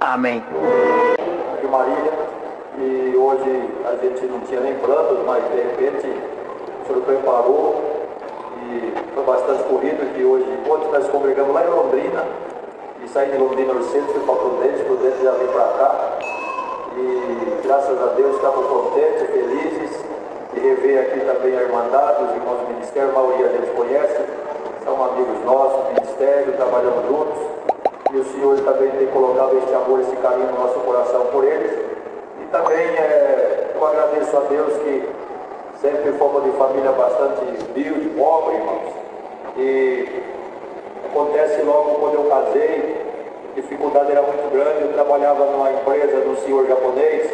Amém. De Marília, e hoje a gente não tinha nem planos, mas de repente o senhor preparou e foi bastante corrido, que hoje nós congregamos lá em Londrina, e saí de Londrina no centro, fui para Prudente já vim para cá, e graças a Deus estamos contentes, felizes de rever aqui também a Irmandade, os irmãos do Ministério, a maioria a gente conhece, são amigos nossos do Ministério, trabalhamos juntos, e o Senhor também tem colocado este amor, esse carinho no nosso coração por eles, e também eu agradeço a Deus que sempre fomos de família bastante humilde, pobre, irmãos, e acontece logo quando eu casei, a dificuldade era muito grande, eu trabalhava numa empresa de um senhor japonês,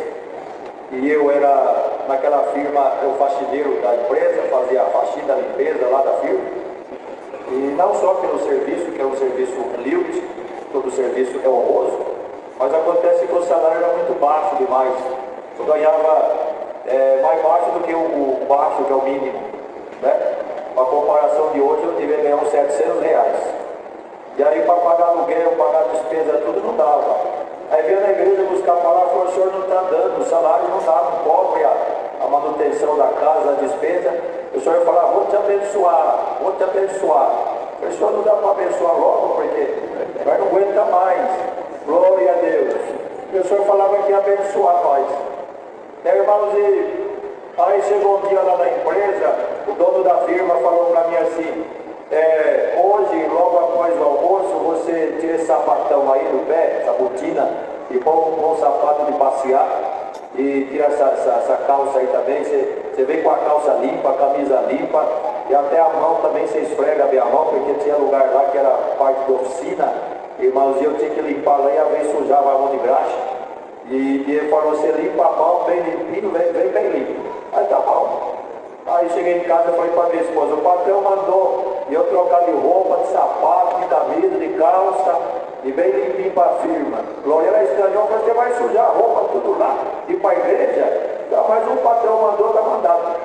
e eu era, naquela firma, o faxineiro da empresa, fazia a faxina, a limpeza lá da firma, e não só pelo serviço, que é um serviço humilde, todo serviço é honroso, mas acontece que o salário era muito baixo demais, eu ganhava mais baixo do que o baixo, que é o mínimo, né? A comparação de hoje, eu devia ganhar uns R$700. E aí para pagar aluguel, pagar despesa, tudo não dava. Aí veio na igreja buscar a palavra, falou, o senhor não está dando, o salário não dá, não cobre a manutenção da casa, a despesa. O senhor ia falar, vou te abençoar, vou te abençoar. O senhor não dá para abençoar logo, porque nós não aguenta mais. Glória a Deus. E o senhor falava que ia abençoar nós. Irmãos, aí chegou um dia lá na empresa, o dono da firma falou para mim assim, hoje, logo após o almoço, você tira esse sapatão aí do pé, essa botina, e põe um bom sapato de passear, e tira essa calça aí também, você vem com a calça limpa, a camisa limpa, e até a mão também você esfrega bem a mão, porque tinha lugar lá que era parte da oficina, irmãos, eu tinha que limpar lá e às vezes sujava a mão de graxa. E ele falou, você limpa a mão bem limpinho, vem bem limpo. Aí tá bom. Aí cheguei em casa e falei para minha esposa, o patrão mandou eu trocar de roupa, de sapato, de camisa, de calça, e bem limpinho para a firma. Glória, ela estranhou, você vai sujar a roupa tudo lá, ir para a igreja? Então, mas o patrão mandou, tá mandado.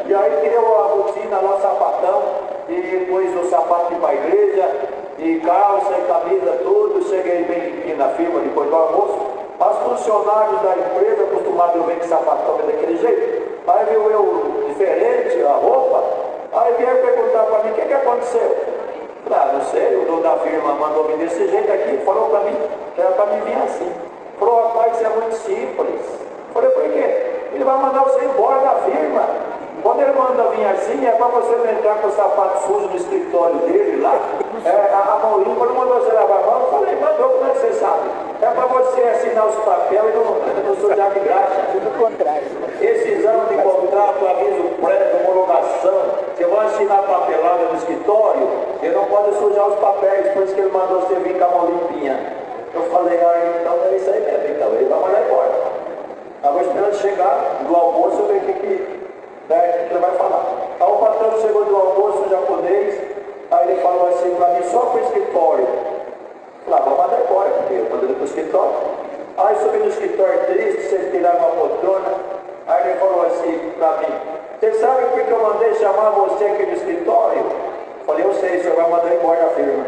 E aí tirou a botina lá, o sapatão, e pôs o sapato ir para a igreja, e calça e camisa, tudo. Cheguei bem limpinho na firma depois do almoço. As funcionários da empresa, acostumados a ver que sapatão é daquele jeito, aí viu eu diferente, a roupa, aí vieram perguntar para mim, o que aconteceu? Falei, não sei, o dono da firma mandou vir desse jeito aqui, falou para mim, que era para mim vir assim. Falou, rapaz, isso é muito simples. Falei, por quê? Ele vai mandar você embora da firma. Quando ele manda vir assim, é para você não entrar com o sapato sujo no escritório dele lá, a mão limpa, não mandou você lavar a mão. Eu falei, mandou, como é que você sabe? É para você assinar os papéis e não sujar de graxa. Tudo contrário. Esse exame de contrato, aviso prévio, homologação, você vai assinar papelada no escritório, ele não pode sujar os papéis, por isso que ele mandou você vir com a mão limpinha. Eu falei, então é isso aí mesmo, então ele vai mandar embora. Estava esperando chegar do almoço, eu ver o que ele vai falar. Aí o patrão chegou do almoço, o japonês, aí ele falou assim para mim, só para o escritório. Lá, vou mandar embora, porque eu mandei para o escritório. Aí subi no escritório triste, sem tirar uma poltrona. Aí ele falou assim para mim, você sabe por que eu mandei chamar você aqui no escritório? Eu falei, eu sei, o senhor vai mandar embora a firma.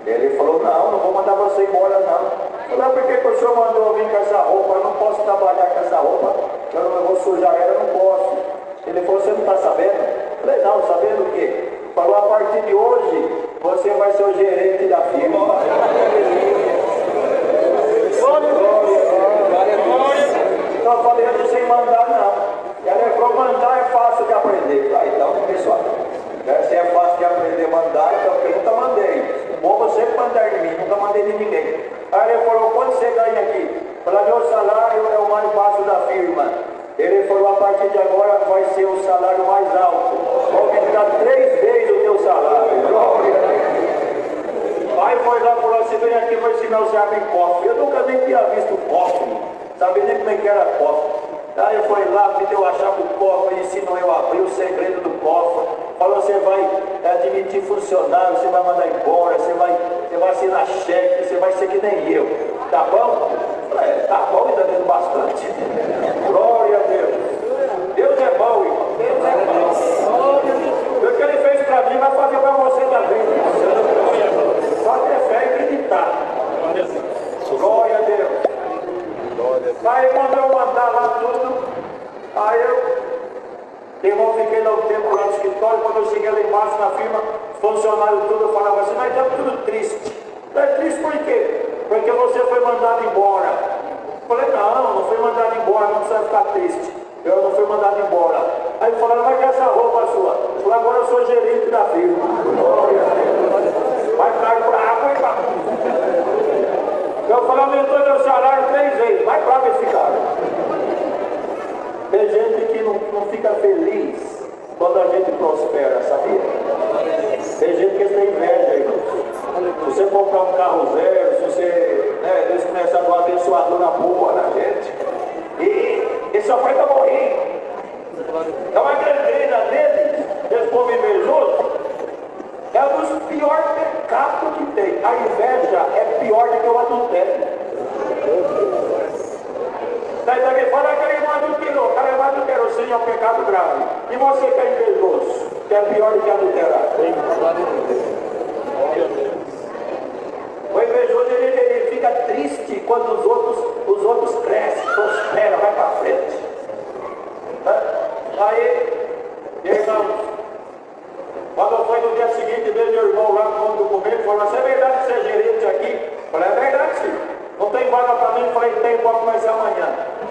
Ele falou, não vou mandar você embora não. Eu falei, por que o senhor mandou vir com essa roupa? Eu não posso trabalhar com essa roupa, eu vou sujar ela, eu não posso. Ele falou, você não está sabendo? Eu falei, não, sabendo o quê? Falou, a partir de hoje, você vai ser o gerente da firma. Então eu falei, eu não sei mandar não. E ele falou, mandar é fácil de aprender. Aí então, pessoal, se é fácil de aprender a mandar, então eu nunca mandei. Bom, você mandar de mim, nunca mandei de ninguém. Aí ele falou, quanto você ganha aqui? Eu falei, meu salário é o mais baixo da firma. Ele falou, a partir de agora vai ser o salário mais alto. Vou aumentar 3 vezes o teu salário. Aí foi lá e falou assim, vem aqui, vou ensinar você a abrir cofre. Eu nunca nem tinha visto cofre, sabia nem como é que era cofre. Aí foi lá, me deu a chave do cofre, ensinou eu a abrir o segredo do cofre. Falou, você vai admitir funcionário, você vai mandar embora, você vai assinar cheque, você vai ser que nem eu. Tá bom? Tá bom, ainda tendo bastante. Glória a Deus. Deus é bom, irmão. Deus é bom. O que ele fez para mim vai fazer para você também. Só ter fé e acreditar. Glória a Deus. escritório, quando eu cheguei lá embaixo na firma, os funcionários todos falavam assim, nós estamos tudo triste. É triste por quê? Porque você foi mandado embora. Eu falei, não fui mandado embora, não precisa ficar triste. Eu não fui mandado embora. Aí falaram, mas que essa roupa sua? Eu falei, agora eu sou gerente da firma. Vai ficar bravo, hein, eu falei, aumentou meu salário 3 vezes. Vai bravo esse cara. Tem gente que não fica feliz quando a gente prospera, sabia? Tem gente que tem inveja, irmão. Se você comprar um carro zero, se você, Deus começar a dar uma abençoadora boa na gente, e só vai estar morrendo. Então a grandeza dele, esse povo invejoso, é um dos piores pecados que tem. A inveja é pior do que o adultério. Daí alguém fala que ele não adulterou, o cara não adulterou, sim, é um pecado grave. E você que é invejoso, que é pior do que adulterar. O invejoso ele fica triste quando os outros crescem, prosperam, vai para frente. Aí, irmãos, quando foi no dia seguinte, veio meu irmão lá com o documento, falou, mas é verdade que você é gerente aqui? Eu falei, é verdade, sim. Não tem vaga para mim? Eu falei, tem, pode começar amanhã.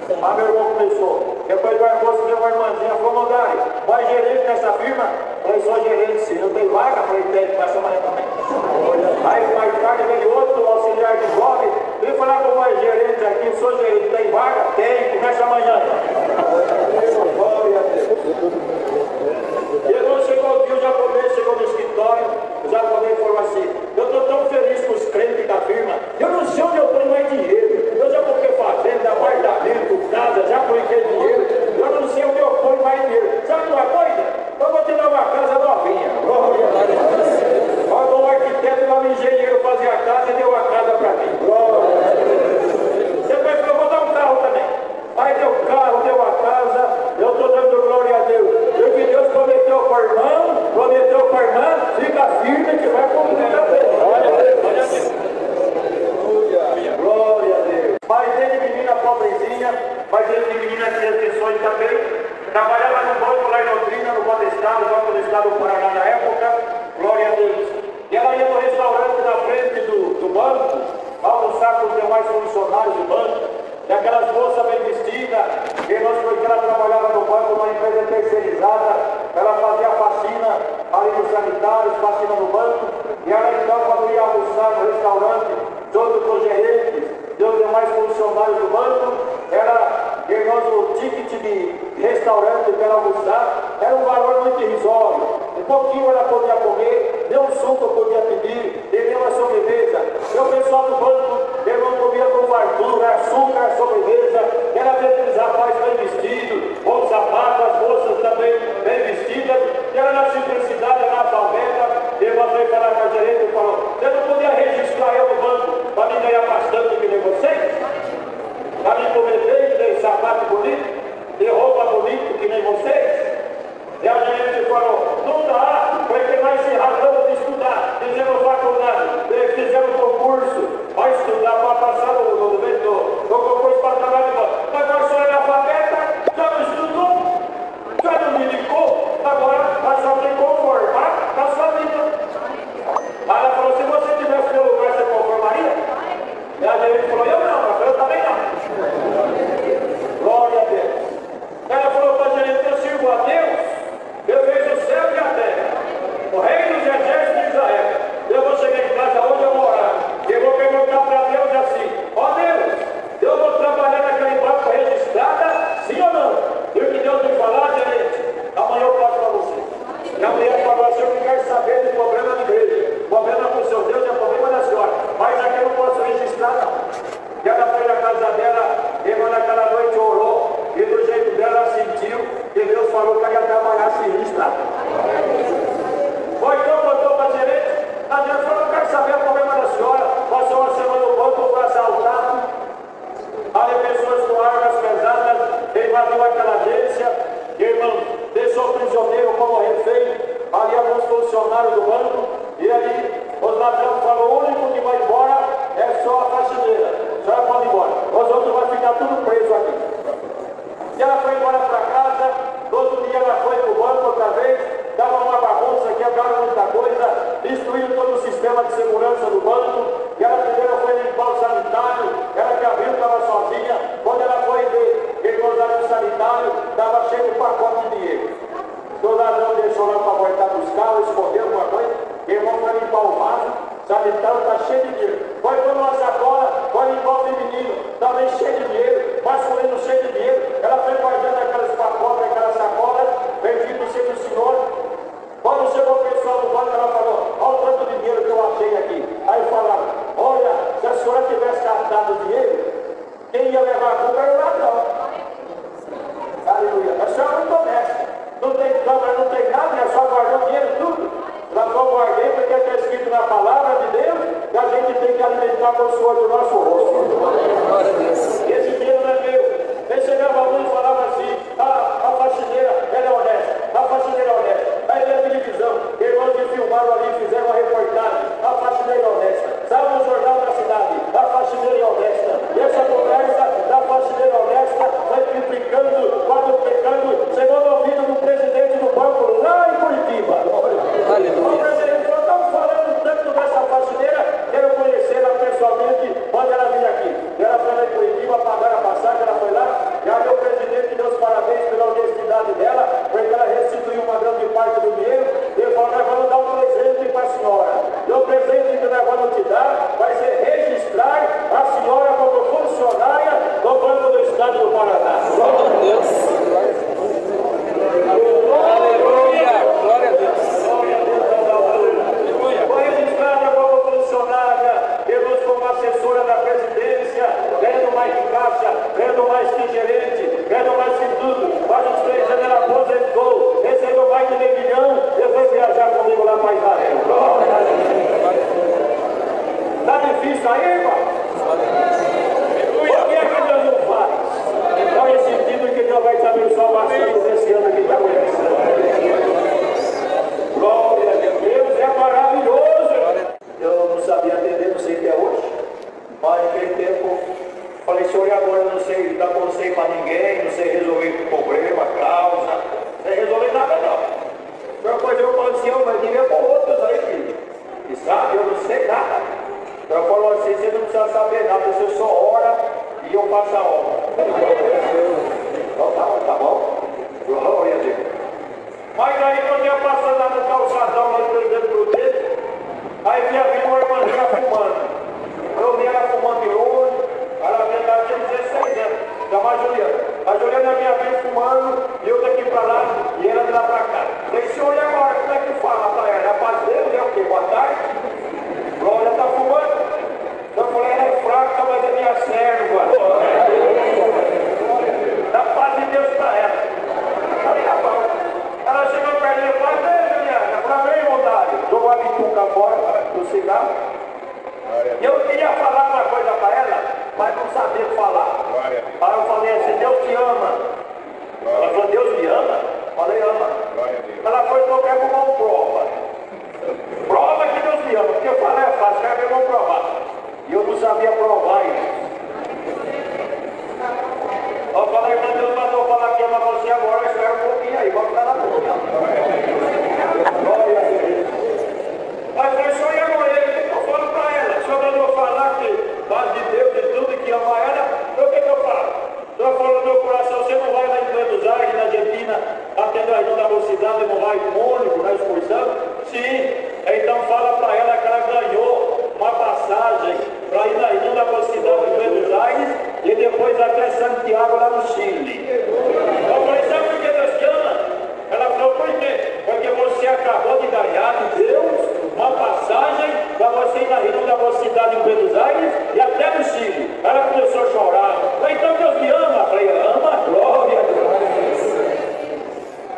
Aí meu irmão começou. Depois do almoço veio uma irmãzinha, falou, Mandai, vai gerente nessa firma? Eu falei, sou gerente sim. Não tem vaga? Eu falei, tem, começa amanhã também. Aí mais tarde veio outro auxiliar de blog, ele falou, como é gerente aqui, sou gerente, tem vaga? Tem, começa amanhã. Glória a Deus. E quando chegou o dia, o japonês chegou no escritório, o japonês falou assim, eu estou tão feliz com os crentes da firma, eu não sei onde eu ponho mais dinheiro, eu já coloquei fazenda, apartamento, casa, já coloquei dinheiro, eu não sei onde eu ponho mais dinheiro. Sabe uma coisa? Eu vou te dar uma casa novinha. Quando um arquiteto e um engenheiro fazia a casa e deu a casa para mim. Depois eu vou dar um carro também. Aí deu o carro, deu a casa, eu estou dando glória a Deus. E o que Deus prometeu para a irmã, fica firme que vai cumprir também. Glória a Deus. Glória a Deus. Mas ele de menina pobrezinha, mas ele de menina que teve sonho também. Trabalhava no banco lá em Londrina, no Banco do Estado do Paraná na época. Glória a Deus. E ela ia no restaurante na frente do banco, almoçar com os demais funcionários do banco. E aquelas moças bem vestidas, irmãos, porque ela trabalhava no banco, numa empresa terceirizada, ela fazia faxina ali nos sanitários, faxina no banco, e ela então, quando ia almoçar no restaurante, junto com os gerentes e os demais funcionários do banco, irmãos, o ticket de restaurante para ela almoçar era um valor muito irrisório. Um pouquinho ela podia comer, nem um suco podia pedir, e nem uma sobremesa. E o pessoal do banco, irmão, comia com fartura, açúcar, sobremesa, era ver aqueles rapazes bem vestidos, com sapatos, as moças também bem vestidas, e ela na simplicidade, na favela, irmão veio falar com a gerente e falou, eu não podia registrar eu no banco para me ganhar bastante que nem vocês? Para me comer bem, ter sapato bonito, ter roupa bonita que nem vocês? E a gerente falou, não dá, porque nós se rasgamos de estudar, fizemos faculdade, fizemos concurso, vai estudar para passar no concurso para trabalhar de banco. Agora o senhor é analfabeta, já não estudou, já não medicou, agora vai só se conformar com a sua vida. Aí ela falou, se você tivesse no lugar, você conformaria? E a gerente falou, eu não, eu também não. Glória a Deus. Ela falou para a gerente, eu sirvo a Deus, eu vejo o céu e a terra, o rei dos exércitos de Israel. Eu vou chegar em casa onde eu morar, eu vou perguntar para Deus assim, ó Deus, eu vou trabalhar naquele banco registrada, sim ou não? E o que Deus me falar, gerente, amanhã eu passo para você. E a mulher falou assim, eu não quero saber do problema da igreja, o problema com o seu Deus é o problema da senhora, mas aqui eu não posso registrar não. E ela foi na casa dela, irmã, naquela noite orou, e do jeito dela ela sentiu que Deus falou que ela ia trabalhar sinistro. Foi então, botou para a gerente, a gente falou, não quero saber o problema da senhora, passou uma semana no banco, foi assaltado, ali pessoas com armas pesadas, invadiu aquela agência, irmão, deixou o prisioneiro como refém, ali alguns funcionários do banco, e ali os ladrões falaram, o único que vai embora é só a faxineira, a senhora pode ir embora, os outros vão ficar tudo preso aqui. E ela foi embora para casa, no outro dia ela foi para o banco outra vez, estava sanitário, estava cheio de pacote de dinheiro. O ladrão deixou lá para voltar buscar, ou escondeu alguma coisa, o irmão foi limpar o vaso sanitário, está cheio de dinheiro. Foi para uma sacola, foi limpar o feminino, também cheio de dinheiro, masculino cheio de dinheiro. Ela foi guardando aquelas pacotes, aquelas sacolas, bendito seja o Senhor. Quando chegou o pessoal do banco, ela falou: olha o tanto de dinheiro que eu achei aqui. Aí falaram: olha, se a senhora tivesse catado o dinheiro, quem ia levar a culpa era o ladrão. Aleluia. A senhora não começa. Não tem câmera, não tem nada, e a senhora guardou o dinheiro tudo. Ela só guardei porque está escrito na palavra de Deus que a gente tem que alimentar com o suor do nosso rosto. Esse dinheiro não é meu. Ele chegava a luz e falava assim: a faxineira, ela é honesta, a faxineira é honesta. Aí veio a televisão, irmãos que filmaram ali, fizeram uma reportagem: a faxineira é honesta. Saiu no jornal da cidade: a faxineira é honesta. E essa conversa da faxineira honesta vai triplicando, quadruplicando, chegou no ouvido do presidente do banco lá em Curitiba. O presidente falou: estamos falando tanto dessa faxineira, quero conhecer ela pessoalmente, manda ela vir aqui. E ela foi lá em Curitiba, pagaram a passagem, ela foi lá, e aí o presidente deu os parabéns pela honestidade dela, porque ela restituiu uma grande parte do dinheiro. Ele falou: nós vamos dar um presente para a senhora. E o presente que nós vamos te dar vai ser registrar a senhora como funcionária do Banco do Estado do Paraná. Glória a Deus. Aleluia. Glória a Deus. Foi registrada como funcionária, Deus como assessora da presidência, ganhando mais que caixa, ganhando mais que gerente, ganhando mais que tudo. Faz uns 3 anos ela aposentou, recebeu mais de R$1 milhão e foi viajar comigo lá para Israel. Está difícil aí, irmão? Por que é que Deus não faz? Qual é esse sentido que Deus vai te abençoar bastante nesse ano que está começando? Glória a Deus, Deus é maravilhoso. Eu não sabia atender, não sei o que é hoje, mas naquele tempo falei: senhor, e agora eu não sei dar conselho para ninguém, não sei resolver problema, causa, não sei resolver nada não. Então depois eu falei assim: mas diria com outros aí que sabe, eu não sei nada. Então eu falo assim: você não precisa saber nada, você só ora e eu faço a obra. Então tá bom, glória a Deus. Mas aí quando eu passando lá no calçadão, lá no Presidente Prudente, aí vinha uma irmãzinha fumando. Eu vi ela fumando de longe, ela tinha 16 anos, chamada Juliana. A Juliana vinha bem fumando, e eu daqui pra lá, e ela de lá pra cá. Falei: senhor, e agora, como é que fala pra ela? É a paz dele, é o quê? Boa tarde? Glória, tá fumando? Então eu falei: ela é fraca, mas é minha serva. Dá paz de Deus pra ela. Tá bom. Ela chegou perto dele e falou: ei, Juliana, pra mim, vontade. Jogou a bituca fora do cigarro. E eu queria falar uma coisa para ela, mas não sabia falar. Aí eu falei assim: Deus te ama. Ela falou: Deus me ama? Falei: ama. Ela foi tocar com uma prova. Prova que Deus me ama, porque eu falei: é fácil, quero ver, eu vou provar. E eu não sabia provar isso. Eu falei: mas Deus mandou falar que ama você agora, espera um pouquinho aí, vamos ficar na boca. Glória a Deus. Mas foi só ir agora, eu falo para ela: o senhor mandou falar que faz de Deus e tudo e que ama ela, então o que eu falo? O senhor falou no meu coração: você não vai lá em Buenos Aires, na Argentina, atender a irmã da mocidade, não vai com ônibus, na excursão? Sim, então fala para ela que ela ganhou uma passagem para ir na irmã da mocidade de Buenos Aires e depois até Santiago, lá no Chile. Eu falei: sabe por que Deus te ama? Ela falou: por quê? Porque você acabou de ganhar de Deus uma passagem para você ir na região da mocidade em Buenos Aires e até no Chile. Ela começou a chorar. Falei: então Deus me ama? Falei: ama, glória a Deus.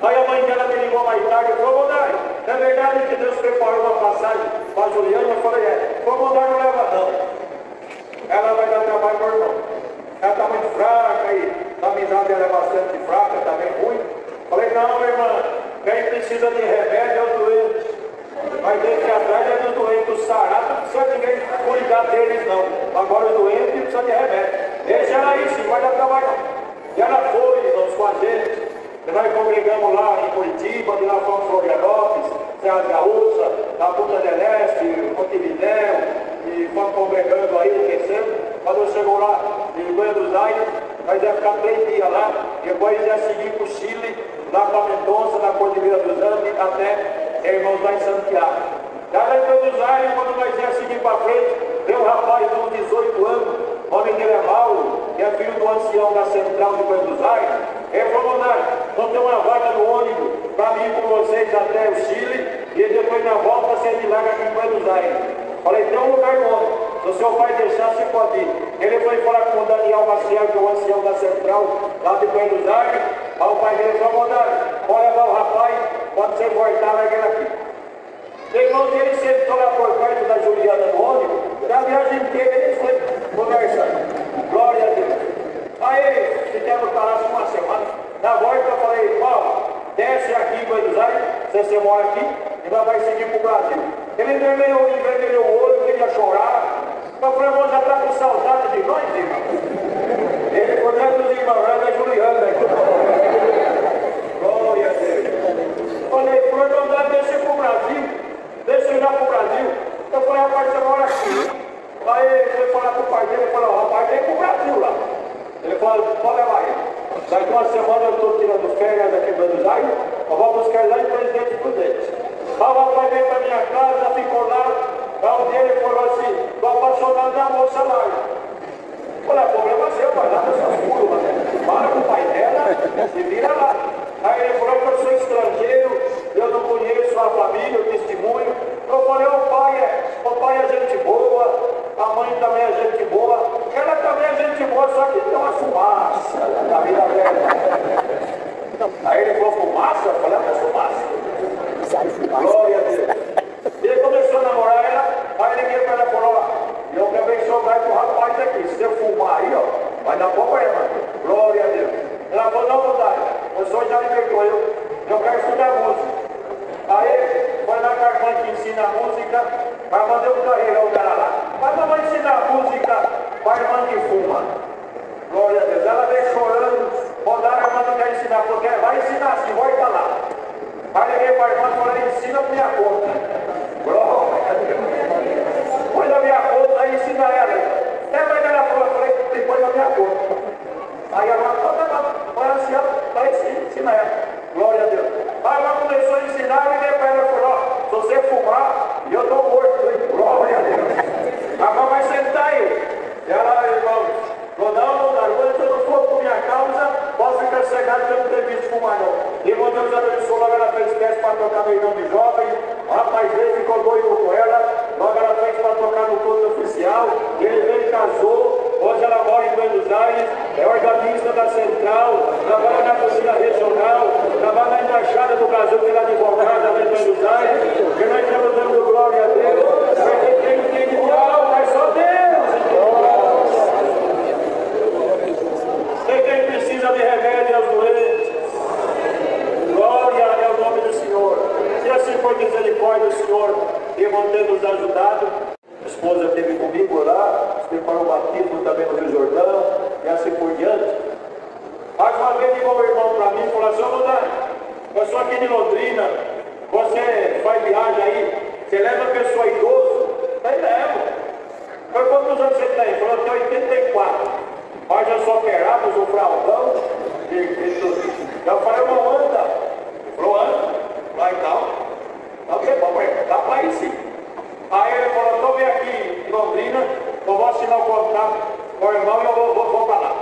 Aí a mãe dela me ligou mais tarde e falou: Mondari, é verdade que Deus preparou uma passagem para a Juliana? Eu falei: é. Falei: Mondari, não leva não. Ela vai dar trabalho para o irmão. Ela está muito fraca e a amizade dela é bastante fraca, está bem ruim. Falei: não, minha irmã, quem precisa de remédio é o doente. Mas tem que ir atrás é do doente, o sarado, não precisa ninguém cuidar deles não. Agora o doente precisa de remédio. Deixa ela aí, sim, vai dar trabalho. E ela foi, irmãos, com a gente. Nós congregamos lá em Curitiba, de lá fomos Florianópolis, Serra Gaúcha, na Punta del Este, Montevidéu, e fomos congregando aí, descendo. Quando chegou lá em Buenos Aires, nós ia ficar 3 dias lá, depois nós ia seguir para o Chile, lá para Mendonça, na Cordilheira dos Andes, até irmãos lá em Santiago. Daí em Buenos Aires, quando nós ia seguir para frente, veio um rapaz de uns 18 anos, o nome dele é Mauro, que é filho do ancião da Central de Buenos Aires. Ele falou, não tem uma vaga no ônibus para mim ir com vocês até o Chile e depois na volta você me larga aqui em Buenos Aires. Falei, tem um lugar no ônibus, se o seu pai deixar, você pode ir. Ele foi falar com o Daniel Maciel, que é o ancião da Central, lá de Buenos Aires. Aí o pai dele falou, pode levar o rapaz, quando você voltar, larga ele aqui. Irmão dele sentou lá por perto da Juliana no ônibus, da viagem inteira ele foi conversando. Glória a Deus. Aí, ficamos parados uma semana. Na volta eu falei, Paulo, desce aqui em Buenos Aires, você mora aqui, e nós vamos seguir para o Brasil. Ele envermelhou o olho, queria chorar. Eu falei, irmão, já está com saudade de nós, irmão? Ele ficou dentro dos irmãos, da Juliana. Glória a Deus. Falei, por irmão, deixa eu ir para o Brasil. Deixa eu ir lá para o Brasil. Eu falei, rapaz, você mora aqui. Aí ele foi falar com o pai dele, ele falou, rapaz, vem para o Brasil lá. Ele falou, pode levar ele. Daqui uma semana eu estou tirando férias aqui em Buenos Aires, eu vou buscar lá em Presidente Prudente. Aí o rapaz veio para minha casa, ficou lá, aí um dia ele falou assim, estou apaixonado da moça lá. Eu falei, problema seu, vai lá nessas curvas, né? Para com o pai dela, se vira lá. Aí ele falou que eu sou estrangeiro, eu não conheço a família, o testemunho. Eu falei, o pai é gente boa, a mãe também é gente boa, ela também é gente boa, só que tem uma fumaça da vida dela. Aí ele falou, fumaça? Eu falei, é fumaça. Glória a Deus. Ele começou a namorar ela, aí liguei para ela e falou, eu acabei de jogar com o rapaz aqui, se você fumar aí, ó, vai dar problema. Glória a Deus. Ela falou, não, Dani, o senhor já libertou eu quero estudar música. Aí foi na irmã que ensina a música, a irmã deu um carreirão dela lá. Mas não vai ensinar música para a irmã que fuma. Glória a Deus. Ela veio chorando, mandaram a irmã que quer ensinar, porque vai ensinar assim, volta lá. Aí liguei para a irmã e falei, ensina por minha conta. Glória a Deus. Põe na minha conta e ensina ela. Mas ela falou, eu falei, depois na minha conta. Aí a irmã falou, vai ensinar, vai ensinar ela. Glória a Deus. Aí ela começou a ensinar e liguei para ela e falou, se você fumar, eu estou morto. Glória a Deus. Agora vai sentar aí. E ela, irmão, falou, não, quando eu não for por minha causa, posso ficar cegado que eu não tenho visto fumar não. E irmão, Deus abençoou, logo ela fez teste para tocar no irmão de jovem. O rapaz veio, ficou doido com ela. Logo ela fez para tocar no culto oficial. Ele veio e casou. Hoje ela mora em Buenos Aires, é organista da Central, trabalha na cozinha regional, trabalha na Embaixada do Brasil pela advogada lá em Buenos Aires, e nós estamos dando glória a Deus, porque quem entende de alma é só Deus. E quem precisa de remédio é os doentes. Glória é o nome do Senhor. E assim foi misericórdia do Senhor, e mantendo nos ajudado. A esposa esteve comigo lá, preparou o batismo também no Rio Jordão, e assim por diante. Mais uma vez ligou o irmão para mim e falou assim, ô Dani, eu sou aqui de Londrina, você faz viagem aí, você leva a pessoa idoso? Eu falei, levo. Eu falei, quantos anos você tem? Ele falou, eu tenho 84. Mas eu sou operado, uso fraldão, e tudo. Eu falei, irmão, anda. Ele falou, anda. Lá e tal. Dá para ir sim. Aí ele falou, estou bem aqui em Londrina, eu vou assinar o contrato com o irmão e eu vou para lá.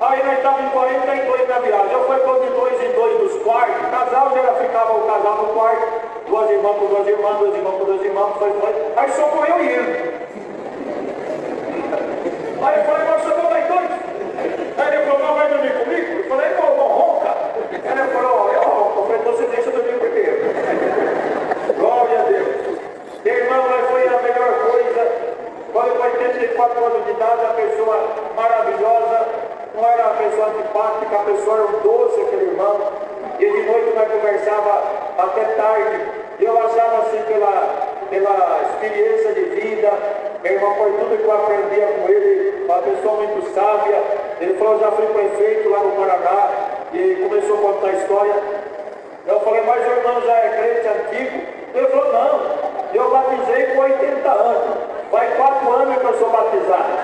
Aí nós estávamos em 42 na viagem, eu fui com de 2 em 2 dos quartos, casal, já ficava o casal no quarto, duas irmãs com duas irmãs, duas irmãs com duas irmãs, foi. Aí só foi eu e ele. Aí eu falei, mas você não vai dois? Aí ele falou, não vai dormir comigo? Eu falei, não ronca. Aí ele falou, eu ronco. Eu falei, então você deixa eu dormir primeiro. Glória a Deus. Irmão, mas foi a melhor coisa. Quando eu tinha 84 anos de idade, a pessoa maravilhosa, não era uma pessoa antipática, a pessoa era um doce, aquele irmão. E de noite nós conversava até tarde. E eu achava assim, pela experiência de vida, meu irmão, foi tudo que eu aprendia com ele, uma pessoa muito sábia. Ele falou, já fui prefeito lá no Paraná, e começou a contar a história. Eu falei, mas o irmão já é crente antigo? Ele falou, não, eu batizei com 80 anos, faz 4 anos que eu sou batizado.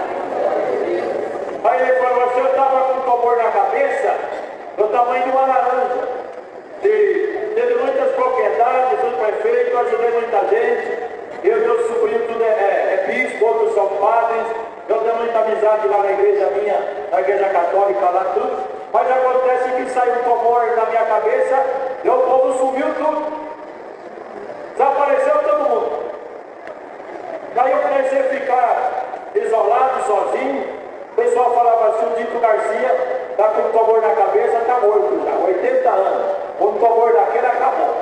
Aí ele falou, você estava com tumor na cabeça? tamanho de uma laranja. Teve muitas propriedades, fui prefeito, ajudei muita gente. Eu e meu sobrinho, tudo é bispo, outros são padres. Eu tenho muita amizade lá na igreja minha, na igreja católica, lá tudo. Mas acontece que saiu um tumor na minha cabeça e o povo sumiu tudo. Desapareceu todo mundo. Daí eu comecei a ficar isolado, sozinho. O pessoal falava assim, o Dito Garcia está com um tumor na cabeça, está morto já, 80 anos. Um tumor daquele acabou.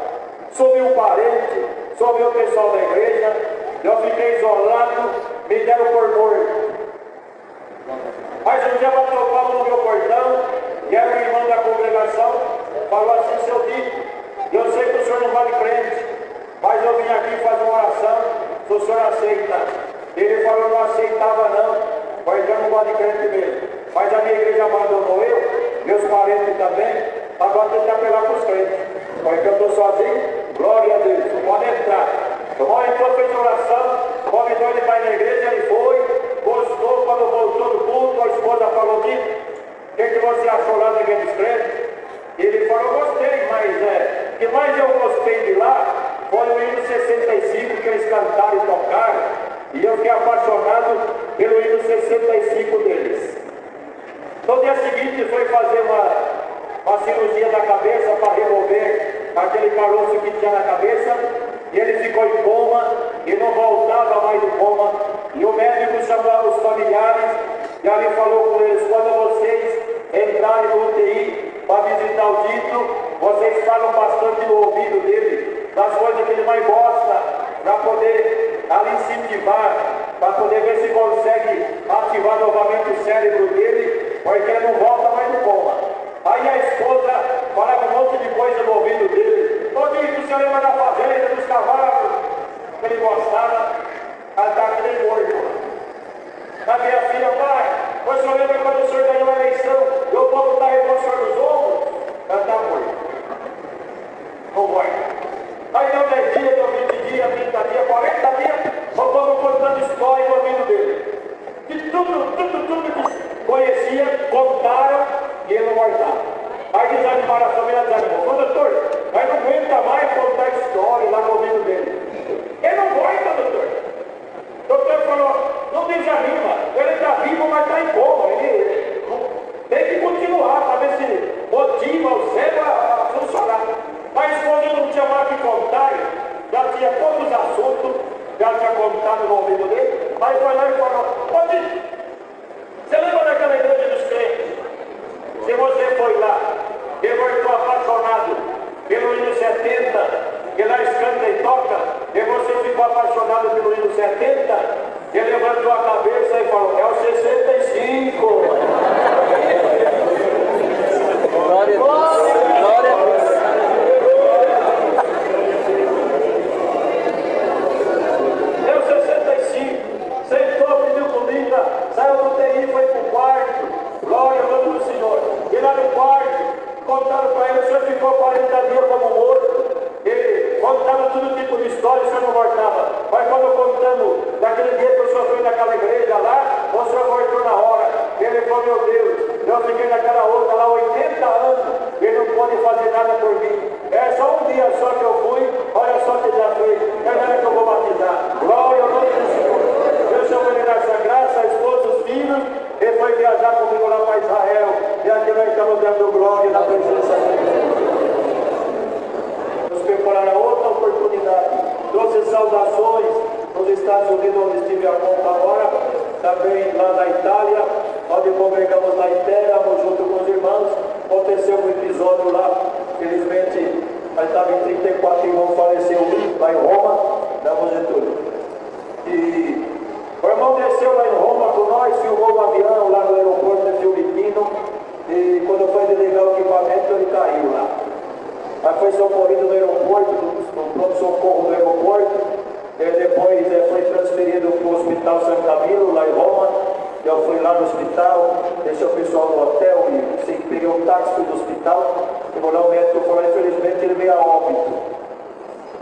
Sumiu um parente, sumiu o pessoal da igreja. Eu fiquei isolado, me deram por morto. Mas um dia bateu palmo no meu portão, e era o irmão da congregação, falou assim, seu Dito, eu sei que o senhor não vale crente, mas eu vim aqui fazer uma oração, se o senhor aceita. Ele falou, não aceitava não, porque eu não gosto de crente mesmo. Mas a minha igreja abandonou eu, meus parentes também, agora tem que apelar para os crentes. Porque eu estou sozinho, glória a Deus, não pode entrar. O irmão entrou, fez oração, convidou ele para ir na igreja, ele foi, gostou, quando voltou do culto, a esposa falou, Dito, o que você achou lá daqueles crentes? Ele falou, gostei, mas o que mais eu gostei de lá foi o hino 65 que eles cantaram e tocaram, e eu fiquei apaixonado pelo hino 65 deles. No dia seguinte foi fazer uma cirurgia da cabeça para remover aquele caroço que tinha na cabeça, e ele ficou em coma e não voltava mais do coma, e o médico chamou os familiares e ali falou com eles, quando vocês entrarem no UTI para visitar o Dito, vocês falam bastante no ouvido dele, das coisas que ele mais gosta, para poder ali incentivar, para poder ver se consegue ativar novamente o cérebro dele, porque ele não volta mais do coma. Aí a esposa falava um monte de coisa no ouvido dele. Ô Dito, você lembra da fazenda, dos cavalos? Que ele gostava, cantar que nem morto. A minha filha, pai, o senhor lembra quando o senhor ganhou a eleição e o povo está levando o senhor nos ombros? Cantar morto. Não vai. Aí deu 10 dias, deu 20 dias, 30 dias, 40 dias, o povo contando história no ouvido dele. De tudo que conhecia, contaram e ele não guardava. Aí desanimaram a família, desanimou. Ô doutor, mas não aguenta mais contar história lá no ouvido dele. Ele não gosta, doutor. O doutor falou, não desanima, ele está vivo, mas está em coma. Ele tem que continuar para ver se motiva o cérebro a funcionar. A esposa não tinha mais o que contar, já tinha todos os assuntos, já tinha contado no ouvido dele. Aí foi lá e falou, ô Dito, você lembra daquela igreja dos crentes? Se você foi lá, eu estou apaixonado pelo hino 70, que lá canta e toca, e você ficou apaixonado pelo hino 70, ele levantou a cabeça e falou, é o 65. Glória a Deus. Glória a Deus. É o 65. Sentou, pediu comida, saiu do TI, foi para o quarto. Glória ao nome do Senhor. E lá no quarto, contaram para ele, o senhor ficou 40 dias como morto. Ele contava todo tipo de história, o senhor não voltava. Mas quando contamos daquele dia que o senhor foi naquela igreja lá, o senhor voltou na hora. Ele falou, meu Deus, eu fiquei naquela outra lá 80 anos, ele não pode fazer nada por mim. É só um dia só que eu fui, olha só que já fez. É nada que eu vou batizar. Glória ao nome do Senhor. Eu chamo ele nessa graça, a esposa, os filhos. Ele foi viajar comigo lá para Israel. E aqui nós estamos dando glória na presença dele. Nos prepararam outra oportunidade. Trouxe saudações nos Estados Unidos, onde estive a ponta agora. Também lá na Itália, onde congregamos na Itéria, junto com os irmãos. Aconteceu um episódio lá. Felizmente, nós estávamos em 34 irmãos, faleceu lá em Roma. Damos de tudo. E o irmão desceu lá em Roma com nós, filmou um avião lá no aeroporto de Fiumicino, e quando foi delegar o equipamento, ele caiu lá. Aí foi socorrido no aeroporto, no pronto-socorro do aeroporto, depois foi transferido para o Hospital San Camilo, lá em Roma. Eu fui lá no hospital, deixei o pessoal no hotel e peguei um táxi do hospital, chegou lá o médico falou, infelizmente ele veio a óbito.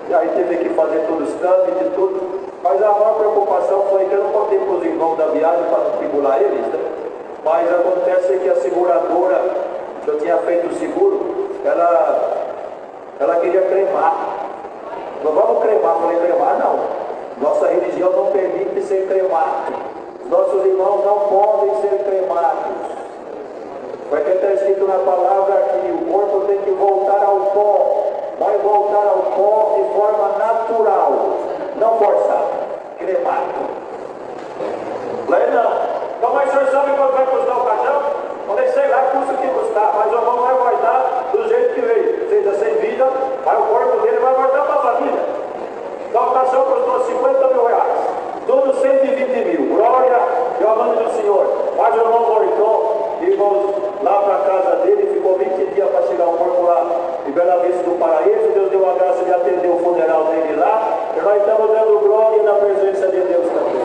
E aí teve que fazer todos os trâmites e tudo. Mas a maior preocupação foi que eu não contei para os irmãos da viagem para não tribular eles, né? Mas acontece que a seguradora que eu tinha feito o seguro, ela queria cremar. Não vamos cremar, eu falei, cremar não. Nossa religião não permite ser cremado. Os nossos irmãos não podem ser cremados. Porque está escrito na palavra que o corpo tem que voltar ao pó. Vai voltar ao pó de forma natural, não forçada, cremado. Falei, não. Então, mas o senhor sabe quanto vai custar o caixão? Falei, sei lá, custa o que custar, mas o irmão vai guardar do jeito que veio. Ou seja, sem vida, vai o corpo dele vai guardar para a família. Então o caixão custou 50 mil reais. Tudo 120 mil. Glória e ao nome do Senhor. Mas o irmão voltou e vamos lá para a casa dele. Ficou 20 dias para chegar o corpo lá em Bela Vista do Paraíso. Deus deu a graça de atender o funeral dele lá. E nós estamos dando glória na presença de Deus também.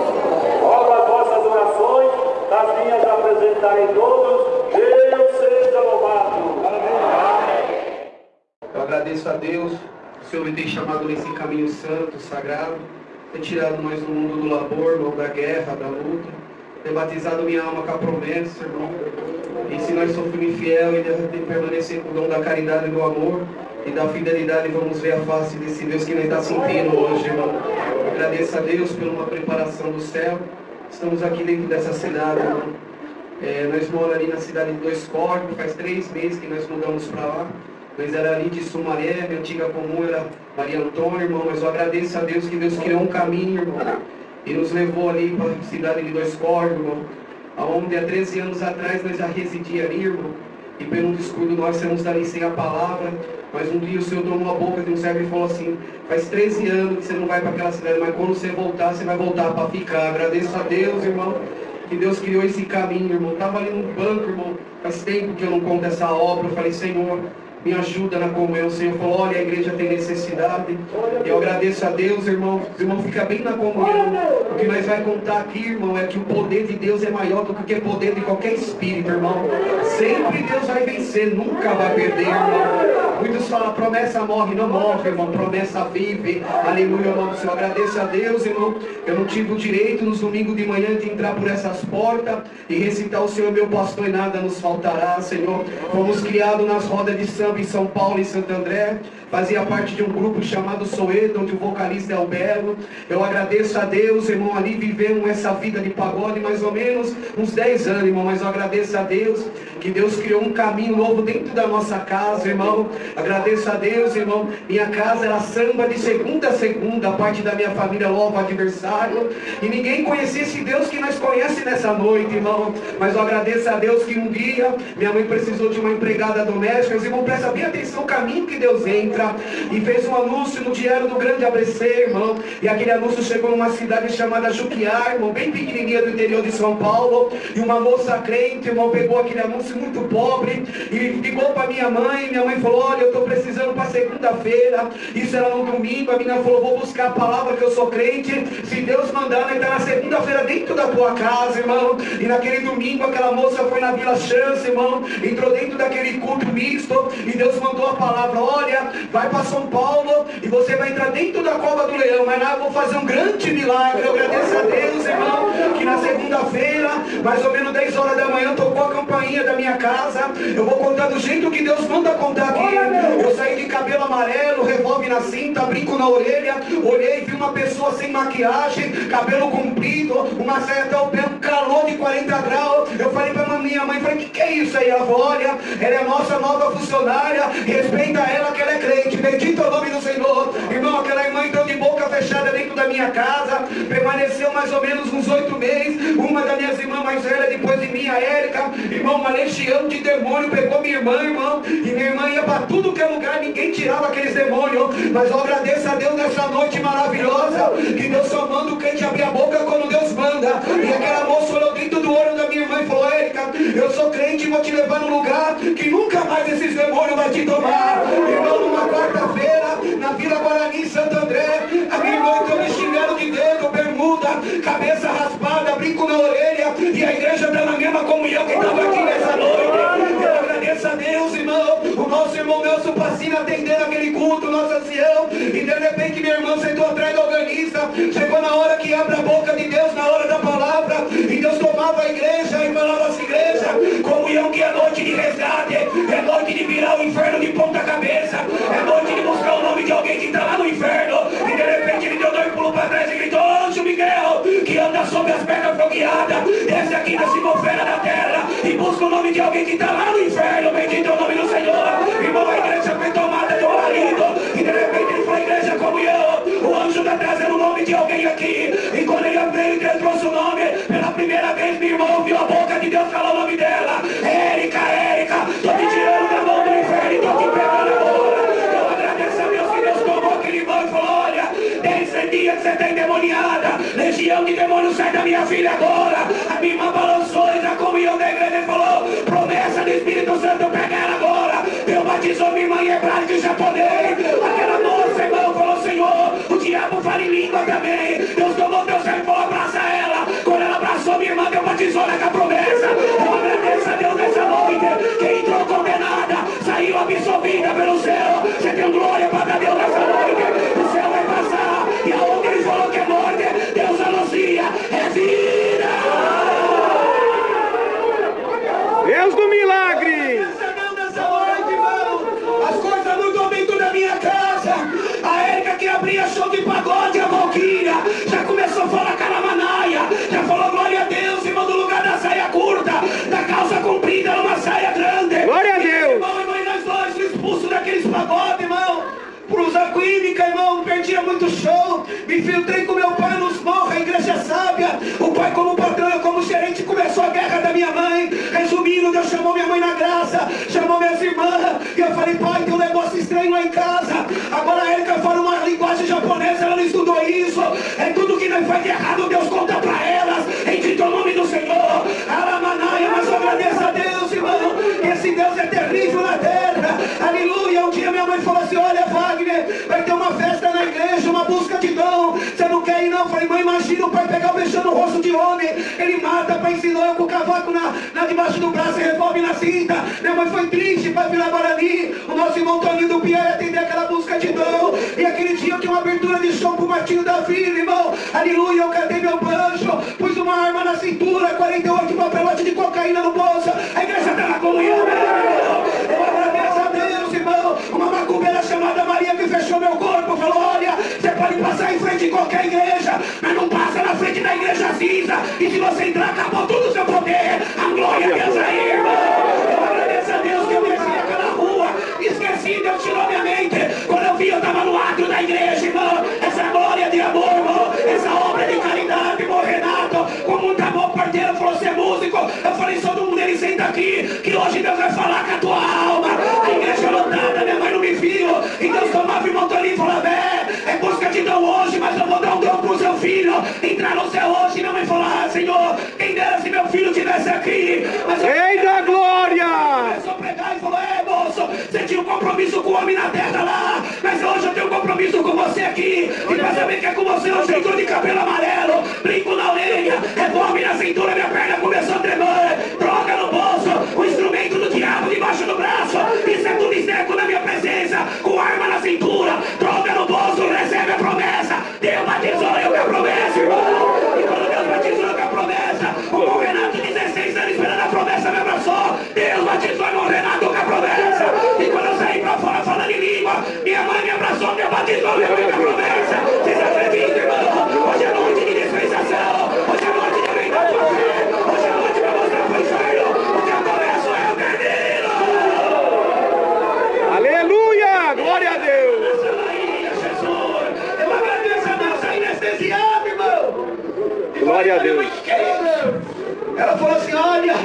Rogo as vossas orações, das minhas apresentarem todos. Deus seja louvado. Amém. Eu agradeço a Deus. O Senhor me tem chamado nesse caminho santo, sagrado. Tem tirado nós do mundo do labor, da guerra, da luta. Tem batizado minha alma com a promessa, irmão. E se nós somos infiel, Ele tem que permanecer com o dom da caridade e do amor. E da fidelidade, vamos ver a face desse Deus que nós está sentindo hoje, irmão. Agradeço a Deus por uma preparação do céu. Estamos aqui dentro dessa cidade, irmão. Nós moramos ali na cidade de Dois Córregos, faz 3 meses que nós mudamos para lá. Nós era ali de Sumaré, minha antiga comum era Maria Antônia, irmão. Mas eu agradeço a Deus que Deus criou um caminho, irmão. E nos levou ali para a cidade de Dois Córregos, irmão. Onde há 13 anos atrás nós já residíamos ali, irmão. E pelo descuido nós saímos dali sem a palavra. Mas um dia o Senhor tomou a boca de um servo e falou assim: faz 13 anos que você não vai para aquela cidade, mas quando você voltar, você vai voltar para ficar. Agradeço a Deus, irmão, que Deus criou esse caminho, irmão. Estava ali no banco, irmão. Faz tempo que eu não conto essa obra. Eu falei, Senhor, me ajuda na comunhão. O Senhor falou, olha, a igreja tem necessidade. Eu agradeço a Deus, irmão. Os irmãos ficam bem na comunhão. O que nós vamos contar aqui, irmão, é que o poder de Deus é maior do que o poder de qualquer espírito, irmão. Sempre Deus vai vencer, nunca vai perder, irmão. Muitos falam, promessa morre, não morre, irmão. Promessa vive. Aleluia, irmão do Senhor. Agradeço a Deus, irmão. Eu não tive o direito nos domingos de manhã de entrar por essas portas e recitar o Senhor, meu pastor, e nada nos faltará, Senhor. Fomos criados nas rodas de samba em São Paulo e Santo André. Fazia parte de um grupo chamado Soedo, onde o vocalista é o Belo. Eu agradeço a Deus, irmão, ali vivemos essa vida de pagode mais ou menos uns 10 anos, irmão. Mas eu agradeço a Deus que Deus criou um caminho novo dentro da nossa casa, irmão. Agradeço a Deus, irmão. Minha casa era samba de segunda a segunda. A parte da minha família louva o adversário. E ninguém conhecia esse Deus que nós conhecemos nessa noite, irmão. Mas eu agradeço a Deus que um dia minha mãe precisou de uma empregada doméstica. Os irmãos, presta bem atenção o caminho que Deus entra. E fez um anúncio no Diário do Grande ABC, irmão. E aquele anúncio chegou numa cidade chamada Juquiá, irmão, bem pequenininha do interior de São Paulo. E uma moça crente, irmão, pegou aquele anúncio muito pobre e ligou para minha mãe. Minha mãe falou, olha, eu estou precisando para segunda-feira. Isso era no domingo. A menina falou, vou buscar a palavra que eu sou crente. Se Deus mandar, vai estar na segunda-feira dentro da tua casa, irmão. E naquele domingo aquela moça foi na Vila Chance, irmão. Entrou dentro daquele culto misto. E Deus mandou a palavra, olha, vai para São Paulo e você vai entrar dentro da cova do leão. Mas lá eu vou fazer um grande milagre. Eu agradeço a Deus, irmão, que na segunda-feira, mais ou menos 10 horas da manhã, tocou a campainha da minha casa. Eu vou contar do jeito que Deus manda contar aqui. Eu saí de cabelo amarelo, revólver na cinta, brinco na orelha. Olhei e vi uma pessoa sem maquiagem, cabelo comprido, uma saia até o pé, um calor de 40 graus. Eu falei para minha mãe, falei, que é isso aí? Ela falou, olha, ela é a nossa nova funcionária, respeita ela que ela é crente. Bendito é o nome do Senhor. Irmão, aquela irmã entrou de boca fechada dentro da minha casa, permaneceu mais ou menos uns 8 meses. Uma das minhas irmãs mais velhas depois de mim, a Érica, irmão, uma legião de demônio pegou minha irmã, irmão, e minha irmã ia para tudo que é lugar, ninguém tirava aqueles demônios. Mas eu agradeço a Deus nessa noite maravilhosa, que Deus só manda o crente abrir a boca quando Deus manda. E aquela moça olhou dentro do olho da minha irmã e falou, Érica, eu sou crente e vou te levar num lugar que nunca mais esses demônios vão te tomar. Irmão, numa quarta-feira, na Vila Guarani, Santo André, a minha irmã entrou me xingando de dedo, bermuda, cabeça raspada, brinco na orelha, e a igreja está na mesma comunhão que estava aqui nessa noite. Eu agradeço a Deus, irmão, O nosso irmão Nelson Pacina atendendo aquele culto, nosso ancião, e de repente minha irmã sentou atrás do organista. Chegou na hora que abre a boca de Deus, na hora da palavra, e Deus tomava a igreja e falava assim: igreja, comunhão que é noite de resgate, é noite de virar o inferno de ponta cabeça, é noite de buscar o nome de alguém que está lá no inferno. E de repente ele deu 2 pulos para trás e gritou: anjo Miguel, que anda sobre as pedras fogueadas, desce aqui da atmosfera da terra e busca o nome de alguém que está lá no inferno. Bendito é o nome do Senhor. Irmão, a igreja foi tomada de um marido, e de repente ele foi: igreja comunhão, o anjo está trazendo o nome de alguém aqui. E quando ele veio e trouxe o nome, pela primeira vez meu irmão ouviu a boca de Deus falar o nome dela: Érica, Érica, estou te tirando da mão do inferno e estou te pegando agora. Eu agradeço a Deus que Deus tomou aquele irmão e falou: olha, desde dia que você está endemoniada, legião de demônios sai da minha filha agora. A minha irmã balançou e na comunhão da igreja e falou: promessa do Espírito Santo, pega ela agora. Deus batizou minha irmã em hebraico e japonês. Aquela moça, irmão, falou: Senhor, o diabo fala em língua também. Deus tomou teu sangue e falou: abraça ela. Quando ela abraçou minha irmã, Deus batizou ela com a promessa. Eu agradeço a Deus nessa noite. Quem entrou condenada saiu absolvida pelo céu. Você tem glória para Deus nessa noite. O céu vai passar, e aonde ele falou que é morte, Deus anuncia: é vida. Deus do milagre! Nessa noite, irmão, as coisas mudam dentro da minha casa. A Érica que abria show de pagode, a Valquíria já começou a falar caramanaia, já falou glória a Deus, irmão, do lugar da saia curta, da calça comprida numa saia grande. Glória a Deus! Irmão, e nós dois expulsos daqueles pagodes, irmão, por usar química, irmão, perdia muito show. Me infiltrei com meu pai nos morros, a igreja sábia. O pai como patrão, eu como gerente, começou a guerra da minha mãe. Resumindo, Deus chamou minha mãe na graça, chamou minhas irmãs, e eu falei: pai, tem um negócio estranho lá em casa. Agora a Érica fala uma linguagem japonesa, ela não estudou isso. É tudo que nós faz de errado, Deus conta pra elas, em o nome do Senhor. Aramanaia, mas eu agradeço a Deus, irmão, que esse Deus é terrível na terra. Aleluia. Um dia minha mãe falou assim: olha, Wagner, vai ter uma festa na igreja, uma busca de dom, você não quer ir não? Eu falei: mãe, imagina o pai pegar o beijando o rosto de homem, ele mata, pai ensinou eu com o cavaco na debaixo do braço e revólver na cinta. Minha mãe foi triste para virar Guarani. O nosso irmão Toninho do Pia ia atender aquela busca de dom, e aquele dia eu tinha uma abertura de show pro Martinho da Vila, irmão. Aleluia. Eu cantei meu banjo, pus uma arma na cintura, 48 papelote de cocaína no bolso. A igreja está na comunhão, eu agradeço a Deus, irmão. Uma macumbeira chamada Maria que fechou meu corpo falou: olha, você pode passar em frente de qualquer igreja, mas não passa na frente da igreja cinza, e se você entrar, acabou todo o seu poder. A glória a Deus aí, irmão. Eu agradeço a Deus que eu desci aquela rua, esqueci, Deus tirou minha mente. Quando eu vi, eu estava no átrio da igreja, irmão. Essa glória de amor, irmão, essa obra de caridade, irmão Renato, com muito amor, parteiro, falou: ser músico. Eu falei: todo mundo, ele senta aqui, que hoje Deus vai falar com a tua alma. A igreja lotada, minha mãe não me viu, e Deus tomava o irmão Toninho e falou: é busca de dom hoje, mas eu vou dar um dom pro seu filho entrar no céu hoje. Minha mãe falou: ah, Senhor, quem dera se meu filho estivesse aqui. Mas Rei da glória! Começou a pregar e falou: moço, você tinha um compromisso com o homem na terra lá, mas hoje eu tenho um compromisso com você aqui. E pra saber que é com você, eu chego de cabelo amarelo, brinco na orelha, revólver na cintura, minha perna começou a tremer, droga no bolso, o instrumento do diabo debaixo do braço. Isso é tudo esterco na minha presença, com arma na cintura, droga no bolso, recebe a promessa. Deus batizou eu com a promessa, irmão. E quando Deus batizou eu com a promessa, o irmão Renato, 16 anos esperando a promessa, me abraçou. Deus batizou o irmão Renato com a promessa. E quando eu saí pra fora falando em língua, minha mãe me abraçou, me batizou, me com a promessa. Vocês acreditam, irmão? Hoje é noite de dispensação, hoje é noite de abrir da tua fé, hoje é noite pra mostrar pro inferno o que eu começo é o perdido. Aleluia! Glória a Deus! Eu agradeço a Deus aí anestesiado, irmão. Glória a Deus. Ela falou assim: olha,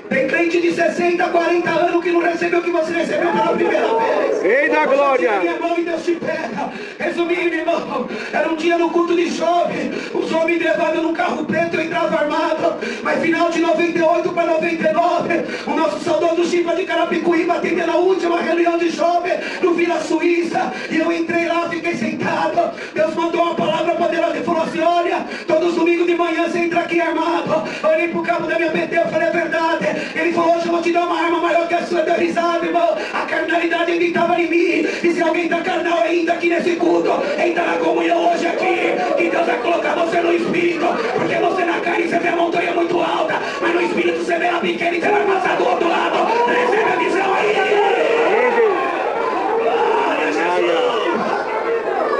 tem crente de 60, 40 anos que não recebeu o que você recebeu pela primeira vez. Rei da glória! Minha mão e Deus te pega. Resumindo, irmão, era um dia no culto de jovem, os homens levavam num carro preto, eu entrava armado. Mas final de 98 para 99, o nosso saudoso Chifa de Carapicuíba atendendo a última reunião de jovem no Vila Suíça. E eu entrei lá, fiquei sentado. Deus mandou uma palavra poderosa e falou assim: olha, todos os domingos de manhã você entra aqui armado. Eu olhei pro cabo da minha PT, eu falei: é verdade. Ele falou: hoje eu vou te dar uma arma maior que a sua. Deu risada, irmão. A carne carnalidade ainda estava em mim. E se alguém está carnal ainda aqui nesse culto, entra na comunhão hoje aqui, que Deus vai colocar você no Espírito. Porque você na carne você vê a montanha muito alta, mas no Espírito você vê ela pequena e você vai passar do outro lado. Recebe a visão aí. Glória a Jesus.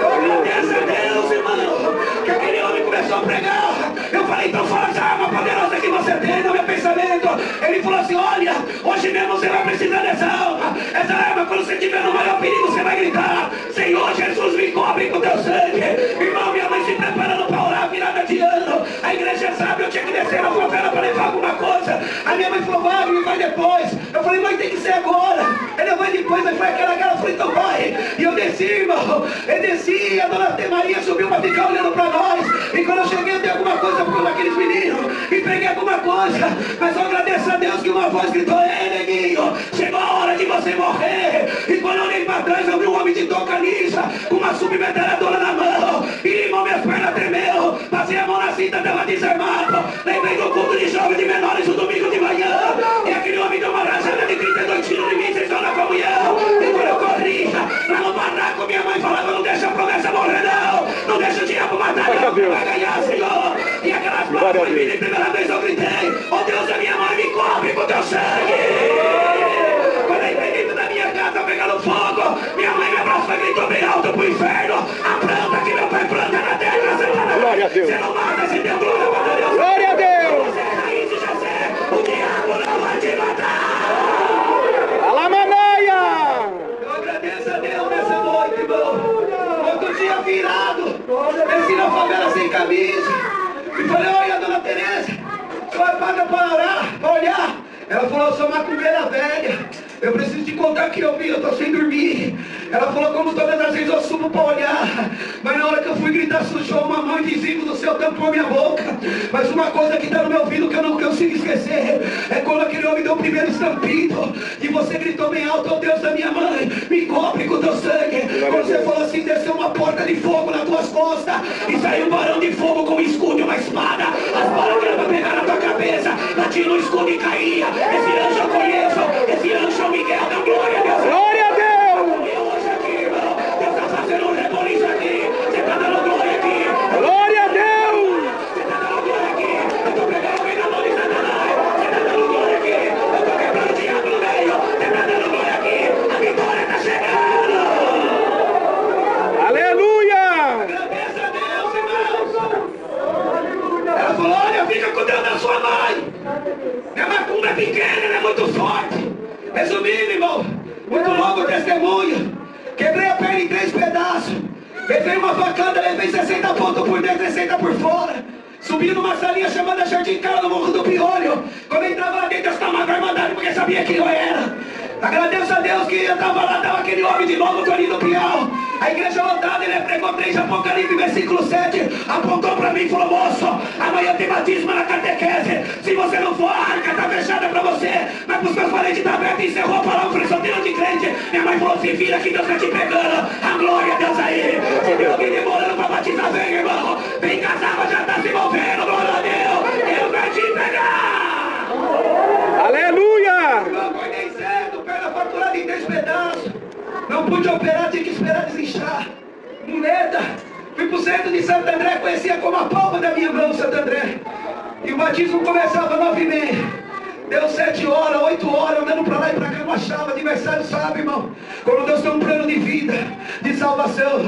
Eu agradeço a Deus, irmão, que aquele homem começou a pregar. Eu falei, então fala essa arma poderosa que você tem no meu pensamento. Ele falou assim, olha, hoje mesmo você vai precisar dessa arma. Essa arma, quando você estiver no maior perigo, você vai gritar, Senhor Jesus, me cobre com teu sangue. Irmão, minha mãe se preparando para orar virada de ano. A igreja sabe, eu tinha que descer na favela para levar alguma coisa. A minha mãe falou, Wagner, vai depois. Eu falei, mãe, tem que ser agora. Ele vai depois, aí foi aquela cara, eu falei, então vai. E eu desci, irmão, eu desci, a dona Maria subiu para ficar olhando para nós. E quando eu cheguei, eu dei alguma coisa para aqueles meninos e peguei alguma coisa. Mas eu agradeço a Deus que uma voz gritou, ei, neguinho, chegou a hora de você morrer. E quando eu olhei para trás, eu vi um homem de tocaniça com uma submetralhadora na mão. E irmão, minhas pernas tremeu. Passei a mão na cinta, estava desarmado. Lembrei do culto de jovens de menores no domingo de manhã. E aquele homem deu uma rajada de 32 tiros em mim, vocês estão na comunhão. E quando eu corri, lá no barraco, minha mãe falava, não deixa a promessa morrer não. Não deixa o diabo matar não, vai ganhar, Senhor. E aquelas palavras foi vindo, e primeira vez eu gritei, oh Deus, a minha mãe me cobre com teu sangue. Quando eu entrei dentro da minha casa pegando fogo, minha mãe me abraçou e gritou bem alto pro inferno, a planta que meu pai planta na terra, Satanás. Glória a Deus. Você não mata, se deu glória para Deus. Glória a Deus. Você é raiz de Jessé, o diabo não vai te matar. Alamanaia. Eu agradeço a Deus nessa noite, irmão. Outro dia virado, desci na favela sem camisa. E falei, olha, dona Tereza, a senhora paga para orar, para olhar. Ela falou, eu sou macumbeira velha, eu preciso te contar que eu vi, eu estou sem dormir. Ela falou, como todas as vezes eu subo para olhar, mas na hora que eu fui gritar, sujou uma mão invisível do céu, tampou minha boca. Mas uma coisa que está no meu ouvido que eu não consigo esquecer, é quando aquele homem deu o primeiro estampido, e você gritou bem alto, oh Deus da minha mãe, me cobre com teu sangue. Quando você falou assim, desceu uma porta de fogo nas tuas costas, e saiu um varão de fogo com um escudo e uma espada. As balas que eram para pegar na tua cabeça, batia no escudo e caía. Esse anjo eu conheço, esse anjo é o Miguel, da glória a Deus. Glória a Deus! Fazendo um reboliço aqui, você está dando glória aqui. Glória a Deus! Você está dando glória aqui. Eu estou pegando alguém na mão de Satanás. Você está dando glória aqui. Eu estou quebrando o diabo no meio. Você está dando glória aqui. A vitória está chegando. Aleluia! Agradeça a Deus, irmãos. Ela falou, olha, fica com Deus da sua mãe. Minha macumba é pequena, ela é muito forte. Resumindo, irmão, muito longo o testemunho. Quebrei a perna em 3 pedaços. Levei uma facada, levei 60 pontos por dentro, 60 por fora. Subi numa salinha chamada Jardim Cara no Morro do Piolho. Quando eu entrava lá dentro, eu estava com a irmandade porque sabia quem eu era. Agradeço a Deus que eu estava lá, estava aquele homem de novo, Toninho do Piau. A igreja lotada, ele pregou 3 Apocalipse, versículo 7. Apontou para mim e falou, moço, amanhã tem batismo na catequese. Se você não for, a arca está fechada para você. Mas para os meus parentes está aberta e encerrou a palavra. Eu falei, só tem de crente. Minha mãe falou, se vira que Deus está te pegando. A glória a Deus aí. Se tem alguém demorando para batizar, vem, irmão. Vem casar, já está se movendo, glória a Deus. Deus vai te pegar. Aleluia. Eu acordei cedo, perna fraturada em 3 pedaços. Não pude operar, tinha que esperar desinchar. Muleta. Fui pro centro de Santo André, conhecia como a palma da minha mão Santo André. E o batismo começava às 9h30. Deu 7 horas, 8 horas, andando pra lá e pra cá, não achava. Adversário sabe, irmão, quando Deus tem um plano de vida, de salvação.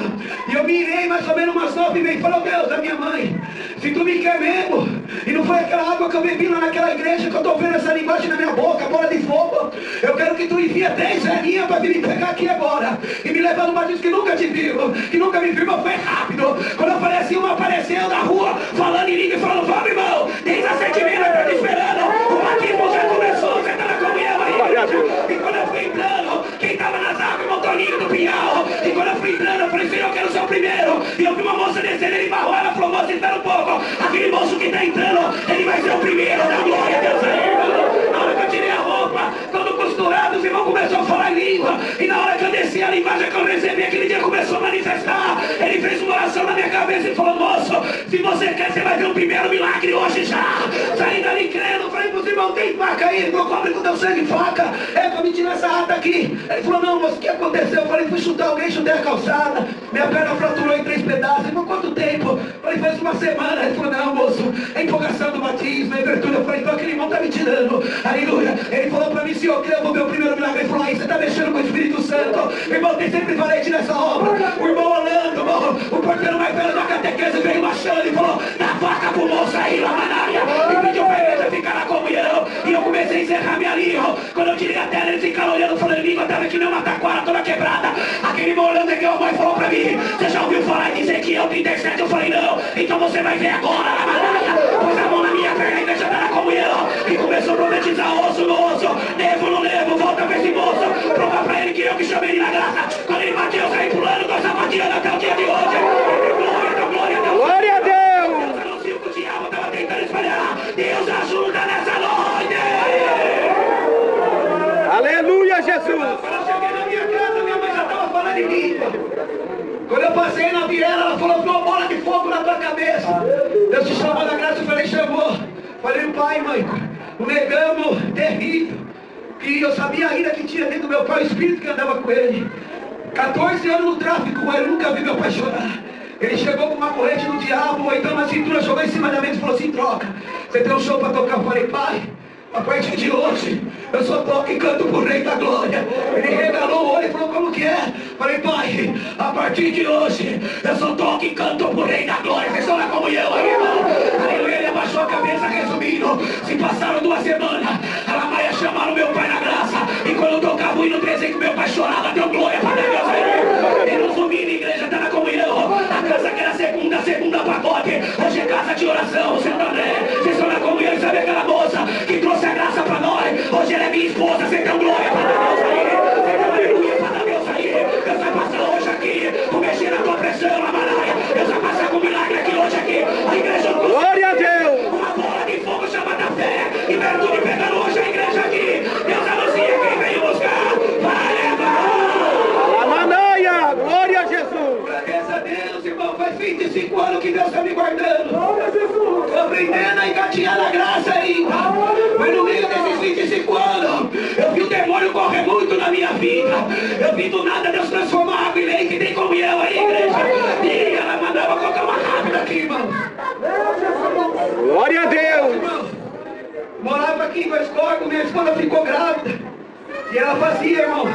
E eu me irei mais ou menos umas 9h30 e falei, oh Deus da minha mãe, se tu me quer mesmo, e não foi aquela água que eu bebi lá naquela igreja, que eu tô vendo essa linguagem na minha boca, bola de fogo, eu quero que tu envia 10 velhinhas pra vir me pegar aqui agora, e me levar no batismo que nunca te viu, que nunca me viu, mas foi rápido. Quando eu falei assim, uma apareceu na rua, falando em língua e falando, vamos irmão, 10 a 7 mil, tá te esperando, o batismo já começou, você tá na comunhão aí. E quando eu fui entrando, quem tava nas águas, irmão Toninho do Pinhal. E quando eu fui entrando, eu falei, Senhor, eu quero ser o primeiro. E eu vi uma moça descendo, ele barrou, ela falou, moça, espera um pouco. Aquele moço que tá entrando, ele vai ser o primeiro, da glória a Deus aí, irmão. Na hora que eu tirei a roupa, todo costurado, os irmãos começaram a falar em língua. E na hora que eu desci a linguagem que eu recebi, aquele dia começou a manifestar. Ele fez uma oração na minha cabeça e falou: moço, se você quer, você vai ver o primeiro milagre hoje já. Saí dali crendo, falei pros irmãos: tem faca aí? Ele falou: cobre com teu sangue faca. É pra me tirar essa ata aqui. Ele falou: não, moço, o que aconteceu? Eu falei: fui chutar alguém, chutei a calçada, minha perna fraturou em 3 pedaços. Ele falou: quanto tempo? Eu falei: faz uma semana. Ele falou: não, moço, é empolgação do batismo, é abertura. Eu falei: então aquele irmão tá me tirando. Aleluia. Ele falou pra mim: se eu crer, eu vou ver o primeiro milagre. Ele falou: aí você tá mexendo com o Espírito Santo. Irmão, tem sempre valente nessa obra. O irmão olhando, irmão, o porteiro mais velho da catequese veio marchando e falou: dá faca pro moço aí, Lamanaia. E pediu pra igreja ficar na comunhão. E eu comecei a encerrar minha língua. Quando eu tirei a tela, eles ficaram olhando, falando: língua, tava aqui mesmo, uma taquara toda quebrada. Aquele irmão olhando aqui, a mãe falou pra mim: você já ouviu falar em Ezequiel 37? Eu falei: não. Então você vai ver agora, Lamanaia. Pôs a mão na minha perna, a igreja tá na comunhão. E começou a profetizar: osso no osso, levo no levo, volta pra esse moço. Prova pra ele que eu que chamei ele na graça. Quando ele bateu, eu saí pulando, tô sapateando até o dia de hoje. Glória a Deus. Glória a Deus. Deus anuncia o que o diabo tava tentando espalhar. Deus ajuda nessa noite. Aleluia, Jesus. Quando eu cheguei na minha casa, minha mãe já estava falando em língua. Quando eu passei na viela, ela falou: uma bola de fogo na tua cabeça. Deus te chamou na graça. Eu falei: chamou. Falei: pai, mãe, o negamos terrível, que eu sabia ainda que tinha dentro do meu pai o espírito que andava com ele. 14 anos no tráfico com ele, nunca vi meu pai chorar. Ele chegou com uma corrente do diabo, então na cintura, jogou em cima da mesa e falou assim: troca, você tem um show para tocar? Eu falei: pai, a partir de hoje, eu só toco e canto pro Rei da Glória. Ele regalou o olho e falou: como que é? Falei: pai, a partir de hoje, eu só toco e canto pro Rei da Glória. Vocês estão na comunhão aí, irmão? Aleluia. Ele abaixou a cabeça, resumindo. Se passaram 2 semanas, a Lamaia chamaram meu pai na graça. E quando eu tocava o hino 13, que meu pai chorava, deu glória para Deus aí. E resumindo, a igreja tá na comunhão. A casa que era segunda pacote, hoje é casa de oração, Santo André. Vocês estão na comunhão. E sabe aquela moça que trouxe a graça para nós? Hoje ela é minha esposa. Você deu glória para Deus aí. Você deu aleluia para Deus aí. Deus vai passar hoje aqui, por mexer na tua pressão, Lamanaia. Deus vai passar com milagre aqui hoje aqui. A igreja não... Glória a Deus. Uma bola de fogo chamada fé. E virtude pegando hoje a igreja aqui. Deus anuncia quem veio buscar. Vai levar. Lamanaia. Glória a Jesus. Agradeça a Deus, irmão. Faz 25 anos que Deus está me guardando. Glória a Jesus. Estou aprendendo a engatinhar na graça ainda. Mas no meio desses 25 anos, eu vi o demônio correr muito na minha vida. Eu vi do nada Deus transformar água em leite. Tem comunhão aí, igreja. E ela mandava colocar uma rápida aqui, irmão. Glória a Deus. Irmão, morava aqui em Dois Corpos, minha esposa ficou grávida. E ela fazia, irmão,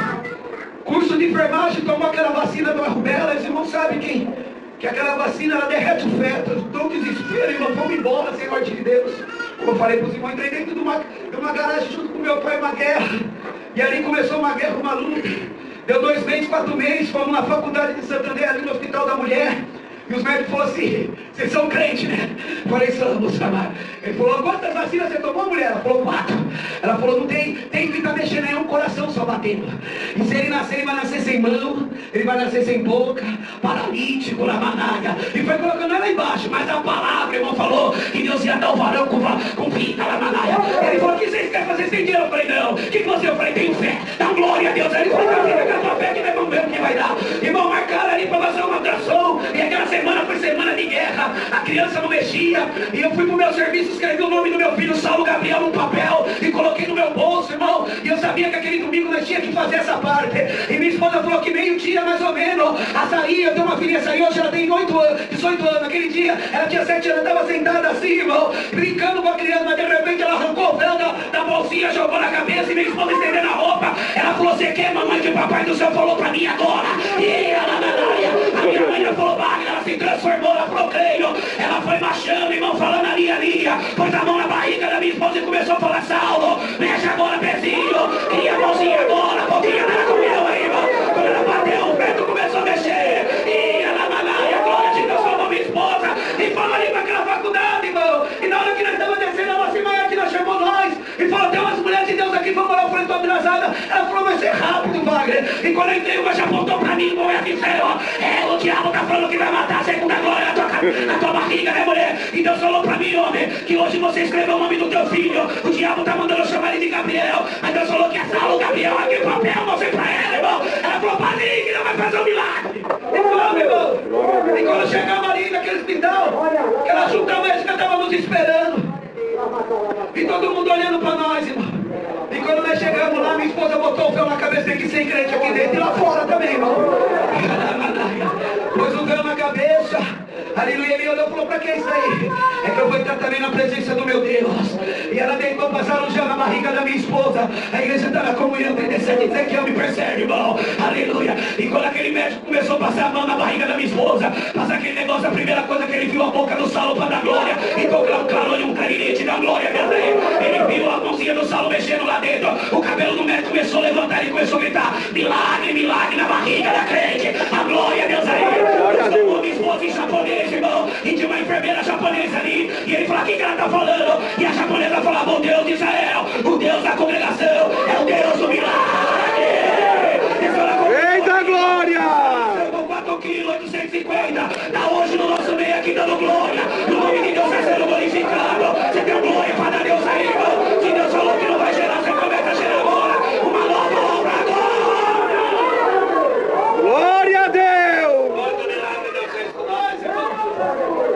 curso de enfermagem, tomou aquela vacina da rubéola. Os irmãos sabem que aquela vacina ela derrete o feto. Estou um desespero, irmão, vamos embora, sem ordem de Deus. Como eu falei para os irmãos, entrei dentro de uma garagem junto com meu pai, uma guerra. E ali começou uma guerra, uma luta. Deu 2 meses, 4 meses, fomos na faculdade de Santo André, ali no Hospital da Mulher. E os médicos falaram assim: vocês são crentes, né? Eu falei: somos, amado. Ele falou: quantas vacinas você tomou, mulher? Ela falou: 4. Ela falou: não tem que estar mexendo aí, é um coração só batendo. E se ele nascer, ele vai nascer sem mão, ele vai nascer sem boca, paralítico, Lamanaia. E foi colocando ela embaixo, mas a palavra, irmão, falou que Deus ia dar o varão com vida, Lamanaia. Ele falou: o que vocês querem fazer sem dinheiro? Eu falei: não. O que você? Eu falei: tenho fé, dá glória a Deus. Aí ele falou: fica com a tua fé que nós vamos ver o que vai dar. Irmão, marcaram ali para fazer uma atração. E aquela semana foi semana de guerra, a criança não mexia. E eu fui pro meu serviço, escrevi o nome do meu filho Saulo Gabriel num papel e coloquei no meu bolso, irmão. E eu sabia que aquele domingo nós tínhamos que fazer essa parte. E minha esposa falou que meio-dia mais ou menos, a Saí, eu tenho uma filha Saí, hoje ela tem 18 anos. Naquele dia ela tinha 7 anos, estava sentada assim, irmão, brincando com a criança. Mas de repente ela arrancou o véu da bolsinha, jogou na cabeça. E minha esposa estendendo a roupa. Ela falou: você quer, mamãe, que o papai do céu falou pra mim agora? E ela, a minha mãe já falou: Wagner, ela se transformou, ela falou: creio. Ela foi marchando, irmão, falando ali, pôs a mão na barriga da minha esposa e começou a falar: Saulo, mexe agora, pezinho. E a mãozinha agora, a boquinha dela comeu aí, irmão. Quando ela bateu, o peito começou a mexer. E ela, Manaia, glória de Deus, salvou minha esposa. E falou ali pra aquela faculdade, irmão. E na hora que nós estávamos descendo, a nossa irmã aqui, ela chamou nós. E falou: tem umas mulheres de Deus aqui, vamos lá. Eu falei: tô atrasada. Ela falou: vai ser rápido, Wagner. E quando eu entrei, língua já apontou pra mim, como é que Senhor? O diabo tá falando que vai matar a segunda glória na tua barriga, né, mulher? E Deus falou pra mim, homem, que hoje você escreveu o nome do teu filho. O diabo tá mandando eu chamar ele de Gabriel. Mas Deus falou que a Saulo Gabriel, aquele papel, mostrei pra ela, irmão. Ela falou pra mim que não vai fazer um milagre. Então, meu irmão, e quando chegava ali naquele hospital, aquela junta médica tava nos esperando. E todo mundo olhando pra nós, irmão. E quando nós chegamos lá, minha esposa botou o véu na cabeça, tem que ser crente aqui dentro e lá fora também, irmão. Pôs o véu na cabeça. Aleluia, ele olhou e falou, pra que isso aí? É que eu vou entrar também na presença do meu Deus. E ela deitou passando já na barriga da minha esposa. A igreja está na comunhão, tem que dizer que eu me percebe, irmão. Aleluia. E quando aquele médico começou a passar a mão na barriga da minha esposa, passar aquele negócio, a primeira coisa que ele viu a boca do Saulo para dar glória. E proclamou um clarinete da glória, Deus aí. Ele viu a mãozinha do Saulo mexendo lá dentro. O cabelo do médico começou a levantar e começou a gritar, milagre, milagre na barriga da crente. A glória, Deus aí. Eu minha esposa em japonês, irmão. E tinha uma enfermeira japonesa ali. E ele falou, o que ela tá falando? E a japonesa falava, o Deus de Israel, o Deus da congregação, é o Deus do milagre. Eita glória! 4 quilos, 850. Tá hoje no nosso meio aqui dando glória. O nome de Deus vai sendo glorificado. Você tem glória para dar Deus aí, irmão. Se Deus falou que não vai gerar, você começa a gerar agora. Uma nova obra agora. Glória a Deus! Muito milagre Deus fez com nós, irmão.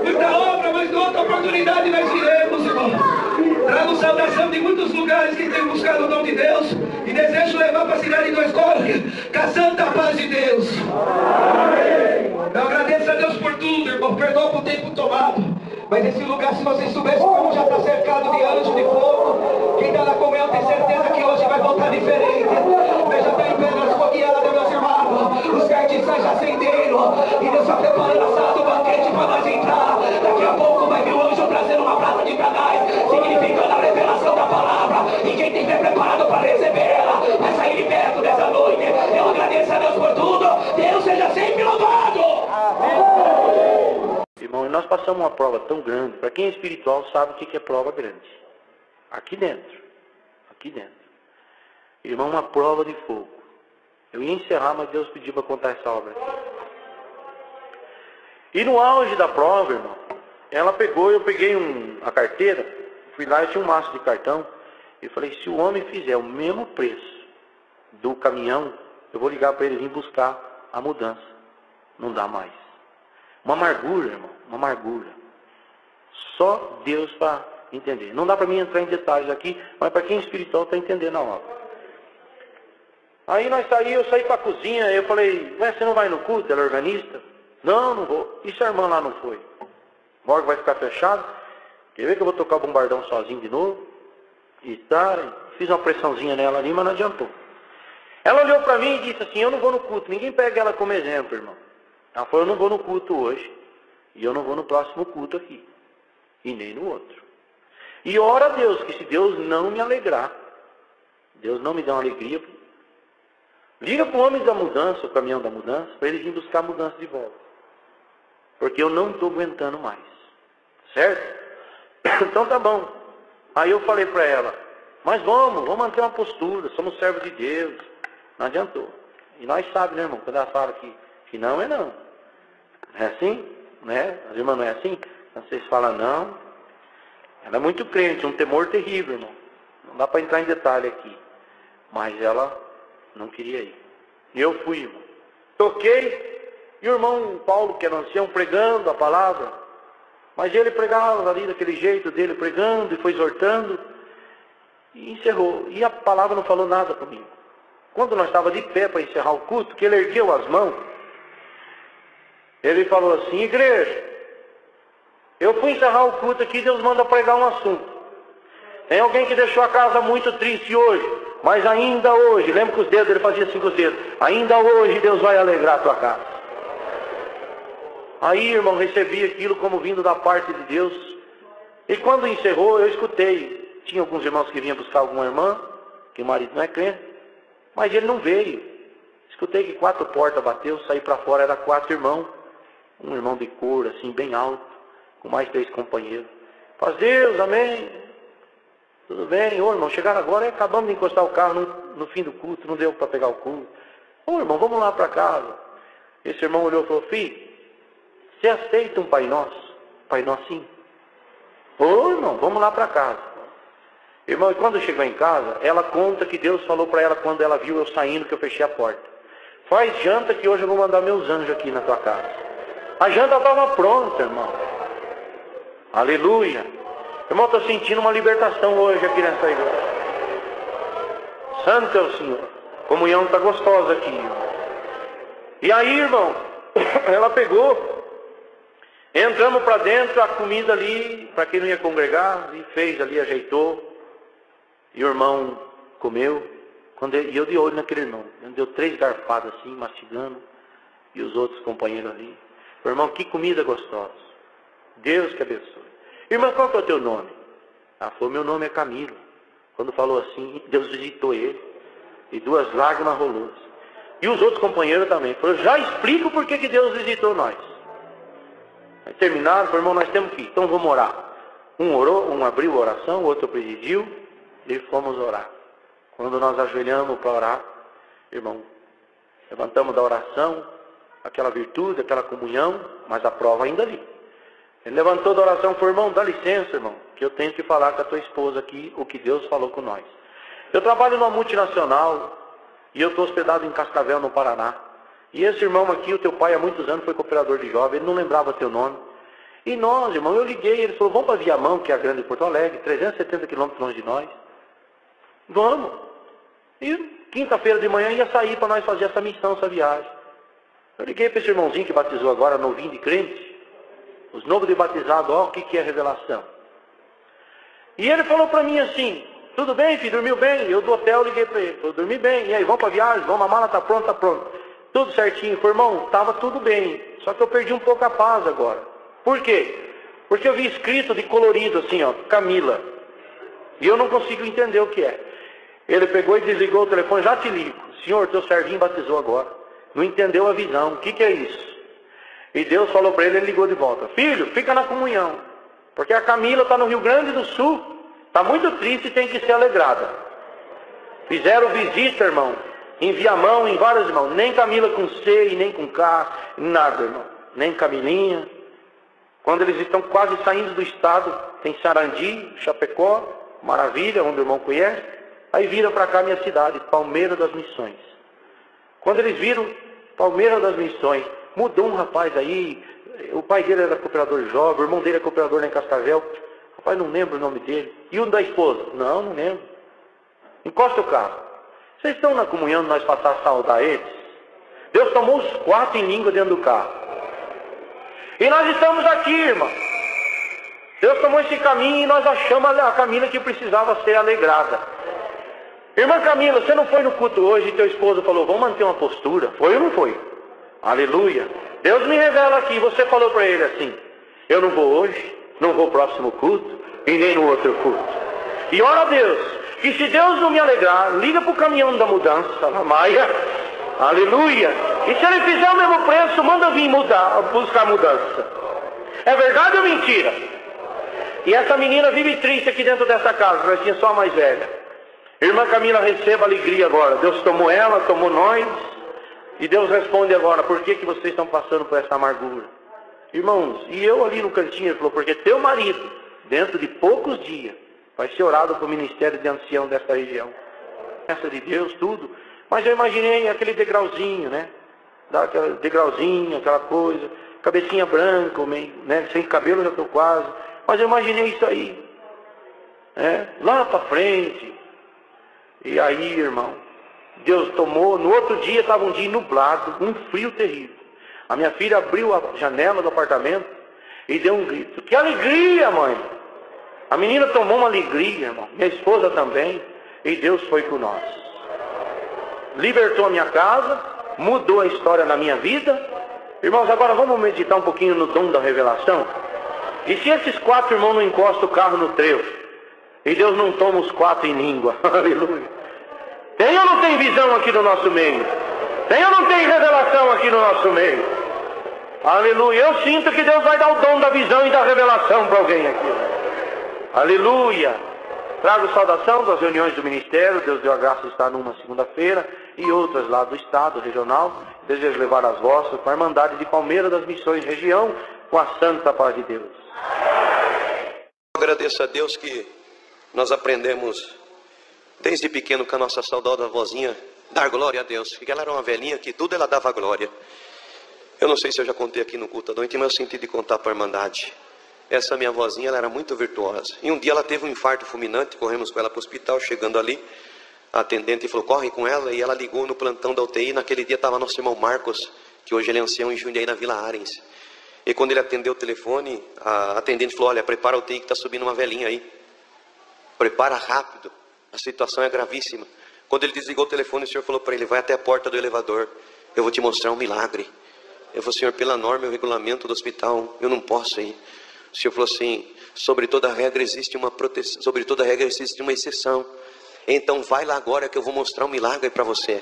Muita obra, mas em outra oportunidade nós viremos, irmão. Trago saudação de muitos lugares que têm buscado o nome de Deus e desejo levar para a cidade do Escória com a santa paz de Deus. Eu agradeço a Deus por tudo, irmão. Perdoa por tempo tomado. Mas esse lugar, se vocês soubessem como já está cercado de anjos de fogo, quem está na comunhão tem certeza que hoje vai voltar diferente. Veja, está em pedras fogueadas, meus irmãos. Os cartiçais já acenderam. E Deus está preparando a sala do banquete para nós entrar. Daqui a pouco vai vir o anjo trazendo uma praça de canais, significando a revelação da palavra. E quem tem fé preparado para recebê-la vai sair liberto dessa noite. Eu agradeço a Deus por tudo. Deus seja sempre louvado. Irmão, nós passamos uma prova tão grande. Para quem é espiritual sabe o que é prova grande. Aqui dentro. Aqui dentro. Irmão, uma prova de fogo. Eu ia encerrar, mas Deus pediu para contar essa obra aqui. E no auge da prova, irmão, ela pegou, eu peguei a carteira, fui lá e tinha um maço de cartão. E falei, se o homem fizer o mesmo preço do caminhão, eu vou ligar para ele vir buscar a mudança. Não dá mais. Uma amargura, irmão, uma amargura. Só Deus para entender. Não dá para mim entrar em detalhes aqui, mas para quem é espiritual está entendendo a obra. Aí eu saí para a cozinha, eu falei, ué, você não vai no culto? Ela é organista? Não, não vou. E se a irmã lá não foi? Morgan vai ficar fechado? Quer ver que eu vou tocar o bombardão sozinho de novo? E tá, fiz uma pressãozinha nela ali, mas não adiantou. Ela olhou para mim e disse assim, eu não vou no culto. Ninguém pega ela como exemplo, irmão. Ela falou, eu não vou no culto hoje. E eu não vou no próximo culto aqui. E nem no outro. E ora a Deus, que se Deus não me alegrar, Deus não me dá uma alegria, liga para o homem da mudança, o caminhão da mudança, para ele vir buscar a mudança de volta. Porque eu não estou aguentando mais. Certo? Então tá bom. Aí eu falei para ela, mas vamos manter uma postura, somos servos de Deus. Não adiantou. E nós sabemos, né, irmão, quando ela fala que não é não. Não é assim? Né? As irmãs não é assim? Quando vocês falam não, ela é muito crente, um temor terrível, irmão. Não dá para entrar em detalhe aqui. Mas ela não queria ir. E eu fui, irmão. Toquei, e o irmão Paulo, que era ancião, pregando a palavra. Mas ele pregava ali daquele jeito dele, pregando e foi exortando. E encerrou. E a palavra não falou nada comigo. Quando nós estávamos de pé para encerrar o culto, que ele ergueu as mãos, ele falou assim, igreja, eu fui encerrar o culto aqui, Deus manda pregar um assunto. Tem alguém que deixou a casa muito triste hoje, mas ainda hoje, lembra que os dedos, ele fazia assim com os dedos, ainda hoje Deus vai alegrar a tua casa. Aí, irmão, recebi aquilo como vindo da parte de Deus. E quando encerrou, eu escutei. Tinha alguns irmãos que vinham buscar alguma irmã, que o marido não é crente, mas ele não veio. Escutei que 4 portas bateu, saí para fora, era 4 irmãos. Um irmão de cor, assim, bem alto, com mais 3 companheiros. Paz Deus, amém. Tudo bem, ô irmão, chegaram agora, acabamos de encostar o carro no fim do culto, não deu para pegar o culto. Ô irmão, vamos lá para casa. Esse irmão olhou e falou, filho, você aceita um Pai Nosso? Pai Nossinho? Ô irmão, vamos lá para casa. Irmão, e quando chegou em casa, ela conta que Deus falou para ela quando ela viu eu saindo, que eu fechei a porta. Faz janta que hoje eu vou mandar meus anjos aqui na tua casa. A janta estava pronta, irmão. Aleluia. Irmão, estou sentindo uma libertação hoje aqui nessa igreja. Santo é o Senhor. A comunhão está gostosa aqui, irmão. E aí, irmão, ela pegou, entramos para dentro, a comida ali, para quem não ia congregar, e fez ali, ajeitou. E o irmão comeu. E eu de olho naquele irmão. Ele deu 3 garfadas assim, mastigando. E os outros companheiros ali. O irmão, que comida gostosa. Deus que abençoe. Irmão, qual que é o teu nome? Ela falou, meu nome é Camila. Quando falou assim, Deus visitou ele. E 2 lágrimas rolou. E os outros companheiros também. Falou, já explico por que Deus visitou nós. Aí terminaram, falou, irmão, nós temos que ir. Então vamos orar. Um orou, um abriu a oração, o outro presidiu. E fomos orar. Quando nós ajoelhamos para orar, irmão, levantamos da oração, aquela virtude, aquela comunhão, mas a prova ainda ali. Ele levantou da oração e falou, irmão, dá licença, irmão, que eu tenho que falar com a tua esposa aqui o que Deus falou com nós. Eu trabalho numa multinacional e eu estou hospedado em Cascavel, no Paraná. E esse irmão aqui, o teu pai há muitos anos foi cooperador de jovem, ele não lembrava teu nome. E nós, irmão, eu liguei, ele falou, vamos para Viamão, que é a grande de Porto Alegre, 370 quilômetros longe de nós. Vamos. E quinta-feira de manhã ia sair para nós fazer essa missão, essa viagem. Eu liguei para esse irmãozinho que batizou agora, novinho de crente. Os novos de batizado, ó, o que é revelação. E ele falou para mim assim, tudo bem, filho, dormiu bem? Eu do hotel liguei para ele, falou, dormi bem. E aí, vamos para a viagem? Vamos, a mala está pronta, está pronta. Tudo certinho. Falei, irmão, estava tudo bem. Só que eu perdi um pouco a paz agora. Por quê? Porque eu vi escrito de colorido assim, ó, Camila. E eu não consigo entender o que é. Ele pegou e desligou o telefone, já te ligo. Senhor, teu servinho batizou agora. Não entendeu a visão. O que é isso? E Deus falou para ele, ele ligou de volta. Filho, fica na comunhão. Porque a Camila está no Rio Grande do Sul. Está muito triste e tem que ser alegrada. Fizeram visita, irmão. Em Viamão, em vários irmãos. Nem Camila com C e nem com K. Nada, irmão. Nem Camilinha. Quando eles estão quase saindo do estado, tem Sarandi, Chapecó, Maravilha, onde o irmão conhece. Aí viram para cá a minha cidade, Palmeira das Missões. Quando eles viram Palmeira das Missões, mudou um rapaz aí, o pai dele era cooperador jovem, o irmão dele é cooperador lá em Cascavel. Rapaz, não lembro o nome dele. E o da esposa? Não lembro. Encosta o carro. Vocês estão na comunhão de nós passar a saudar eles? Deus tomou os 4 em língua dentro do carro. E nós estamos aqui, irmão. Deus tomou esse caminho e nós achamos a Camila que precisava ser alegrada. Irmã Camila, você não foi no culto hoje e teu esposo falou, vamos manter uma postura? Foi ou não foi? Aleluia. Deus me revela aqui, você falou para ele assim, eu não vou hoje, não vou próximo culto e nem no outro culto. E ora a Deus, que se Deus não me alegrar, liga para o caminhão da mudança, na Maia. Aleluia. E se ele fizer o mesmo preço, manda vir buscar mudança. É verdade ou mentira? E essa menina vive triste aqui dentro dessa casa, nós tínhamos só a mais velha. Irmã Camila, receba alegria agora. Deus tomou ela, tomou nós. E Deus responde agora, por que vocês estão passando por essa amargura? Irmãos, e eu ali no cantinho, ele falou, porque teu marido, dentro de poucos dias, vai ser orado para o ministério de ancião desta região. Essa de Deus, tudo. Mas eu imaginei aquele degrauzinho, né? Aquele degrauzinho, aquela coisa. Cabecinha branca, meio, né? Sem cabelo já estou quase. Mas eu imaginei isso aí. Lá para frente. E aí, irmão, Deus tomou, no outro dia estava um dia nublado, um frio terrível. A minha filha abriu a janela do apartamento e deu um grito. Que alegria, mãe! A menina tomou uma alegria, irmão. Minha esposa também. E Deus foi com nós. Libertou a minha casa, mudou a história na minha vida. Irmãos, agora vamos meditar um pouquinho no dom da revelação. E se esses 4 irmãos não encostam o carro no trevo? E Deus não toma os 4 em língua. Aleluia. Tem ou não tem visão aqui no nosso meio? Tem ou não tem revelação aqui no nosso meio? Aleluia. Eu sinto que Deus vai dar o dom da visão e da revelação para alguém aqui. Aleluia. Trago saudação das reuniões do ministério. Deus deu a graça de estar numa segunda-feira. e outras lá do estado, regional. Desejo levar as vossas para a Irmandade de Palmeira das Missões Região, com a santa paz de Deus. Agradeço a Deus que nós aprendemos desde pequeno com a nossa saudosa vozinha dar glória a Deus, porque ela era uma velhinha que tudo ela dava glória. Eu não sei se eu já contei aqui no culto da noite, mas eu senti de contar para a Irmandade. Essa minha vozinha, ela era muito virtuosa. E um dia ela teve um infarto fulminante, corremos com ela para o hospital. Chegando ali, a atendente falou, corre com ela. E ela ligou no plantão da UTI. Naquele dia estava nosso irmão Marcos, que hoje ele é ancião em Jundiaí, na Vila Arens. E quando ele atendeu o telefone, a atendente falou, olha, prepara a UTI que está subindo uma velhinha aí. Prepara rápido, a situação é gravíssima. Quando ele desligou o telefone, o senhor falou para ele, vai até a porta do elevador, eu vou te mostrar um milagre. Eu falei, senhor, pela norma e o regulamento do hospital, eu não posso ir. O senhor falou assim, sobre toda regra existe uma proteção, sobre toda regra existe uma exceção. Então vai lá agora que eu vou mostrar um milagre para você.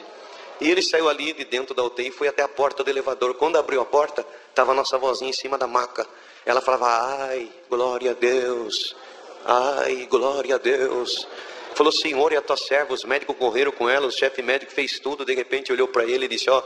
E ele saiu ali de dentro da UTI e foi até a porta do elevador. Quando abriu a porta, estava a nossa vozinha em cima da maca. Ela falava, ai, glória a Deus, ai, glória a Deus. Falou, senhor, e a tua serva, os médicos correram com ela, o chefe médico fez tudo. De repente olhou para ele e disse, ó,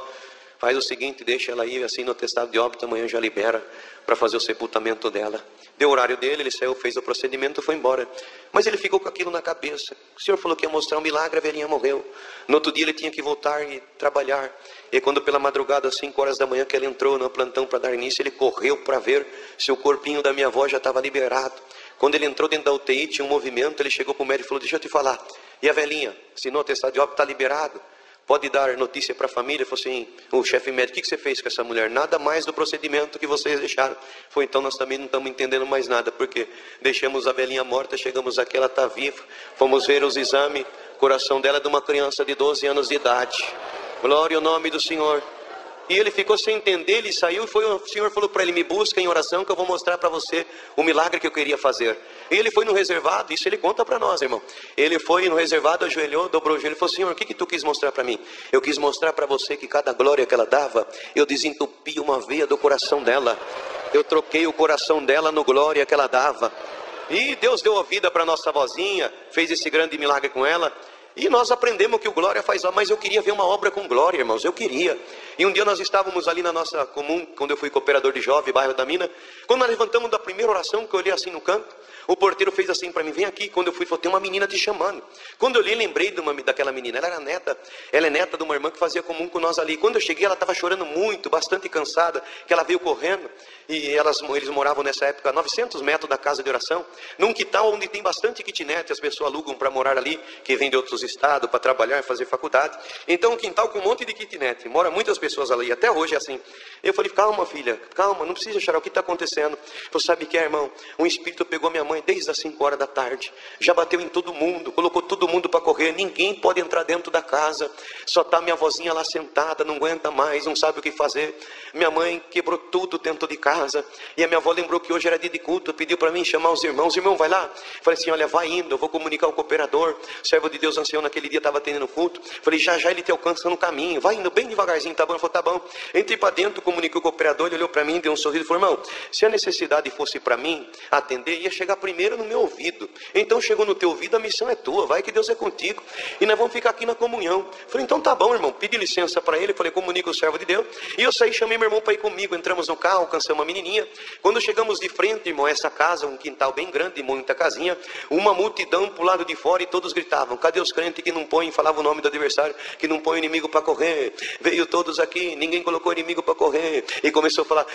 faz o seguinte, deixa ela ir assim no atestado de óbito, amanhã já libera para fazer o sepultamento dela. Deu o horário dele, ele saiu, fez o procedimento e foi embora. Mas ele ficou com aquilo na cabeça. O senhor falou que ia mostrar um milagre, a velhinha morreu. No outro dia ele tinha que voltar e trabalhar. E quando pela madrugada, às 5 horas da manhã, que ele entrou no plantão para dar início, ele correu para ver se o corpinho da minha avó já estava liberado. Quando ele entrou dentro da UTI, tinha um movimento, ele chegou para o médico e falou, deixa eu te falar. E a velhinha, assinou o atestado de óbito, está liberado. Pode dar notícia para a família? Ele falou assim, o chefe médico, o que você fez com essa mulher? Nada mais do procedimento que vocês deixaram. Foi, então nós também não estamos entendendo mais nada, porque deixamos a velhinha morta, chegamos aqui, ela está viva. Fomos ver os exames, o coração dela é de uma criança de 12 anos de idade. Glória ao nome do Senhor. E ele ficou sem entender, ele saiu e o Senhor falou para ele, me busca em oração que eu vou mostrar para você o milagre que eu queria fazer. E ele foi no reservado, isso ele conta para nós, irmão. Ele foi no reservado, ajoelhou, dobrou o joelho e falou, Senhor, o que tu quis mostrar para mim? Eu quis mostrar para você que cada glória que ela dava, eu desentupi uma veia do coração dela. Eu troquei o coração dela no glória que ela dava. E Deus deu a vida para nossa vozinha, fez esse grande milagre com ela. E nós aprendemos que o glória faz, mas eu queria ver uma obra com glória, irmãos, eu queria. E um dia nós estávamos ali na nossa comum, quando eu fui cooperador de jovem, bairro da Mina. Quando nós levantamos da primeira oração, que eu olhei assim no canto, o porteiro fez assim para mim, vem aqui. Quando eu fui, falou, tem uma menina te chamando. Quando eu olhei, lembrei daquela menina, ela é neta de uma irmã que fazia comum com nós ali. Quando eu cheguei, ela estava chorando muito, bastante cansada, que ela veio correndo. E eles moravam nessa época a 900 metros da casa de oração, num quintal onde tem bastante kitnet, as pessoas alugam para morar ali, que vêm de outros estados para trabalhar e fazer faculdade. Então um quintal com um monte de kitnet, mora muitas pessoas ali, até hoje é assim. Eu falei, calma filha, calma, não precisa chorar, o que está acontecendo? Você sabe que é, irmão, um espírito pegou minha mãe desde as 5 horas da tarde, já bateu em todo mundo, colocou todo mundo para correr, ninguém pode entrar dentro da casa, só está minha vozinha lá sentada, não aguenta mais, não sabe o que fazer. Minha mãe quebrou tudo dentro de casa, e a minha avó lembrou que hoje era dia de culto, pediu para mim chamar os irmãos, irmão vai lá. Falei assim, olha, vai indo, eu vou comunicar o cooperador, o servo de Deus ancião naquele dia estava atendendo culto. Falei, já ele te alcança no caminho, vai indo bem devagarzinho, tá bom? Ele falou, tá bom. Entrei para dentro, comuniquei o cooperador, ele olhou para mim, deu um sorriso e falou, irmão, se a necessidade fosse para mim atender, ia chegar primeiro no meu ouvido. Então chegou no teu ouvido, a missão é tua, vai que Deus é contigo. E nós vamos ficar aqui na comunhão. Falei, então tá bom, irmão, pedi licença para ele, falei, comunica o servo de Deus. E eu saí, chamei meu irmão para ir comigo, entramos no carro, alcançamos uma menininha. Quando chegamos de frente, irmão, essa casa, um quintal bem grande, muita casinha, uma multidão pro lado de fora e todos gritavam, cadê os crentes que não põem, falava o nome do adversário, que não põe o inimigo para correr? Veio todos aqui, ninguém colocou inimigo para correr. E começou a falar,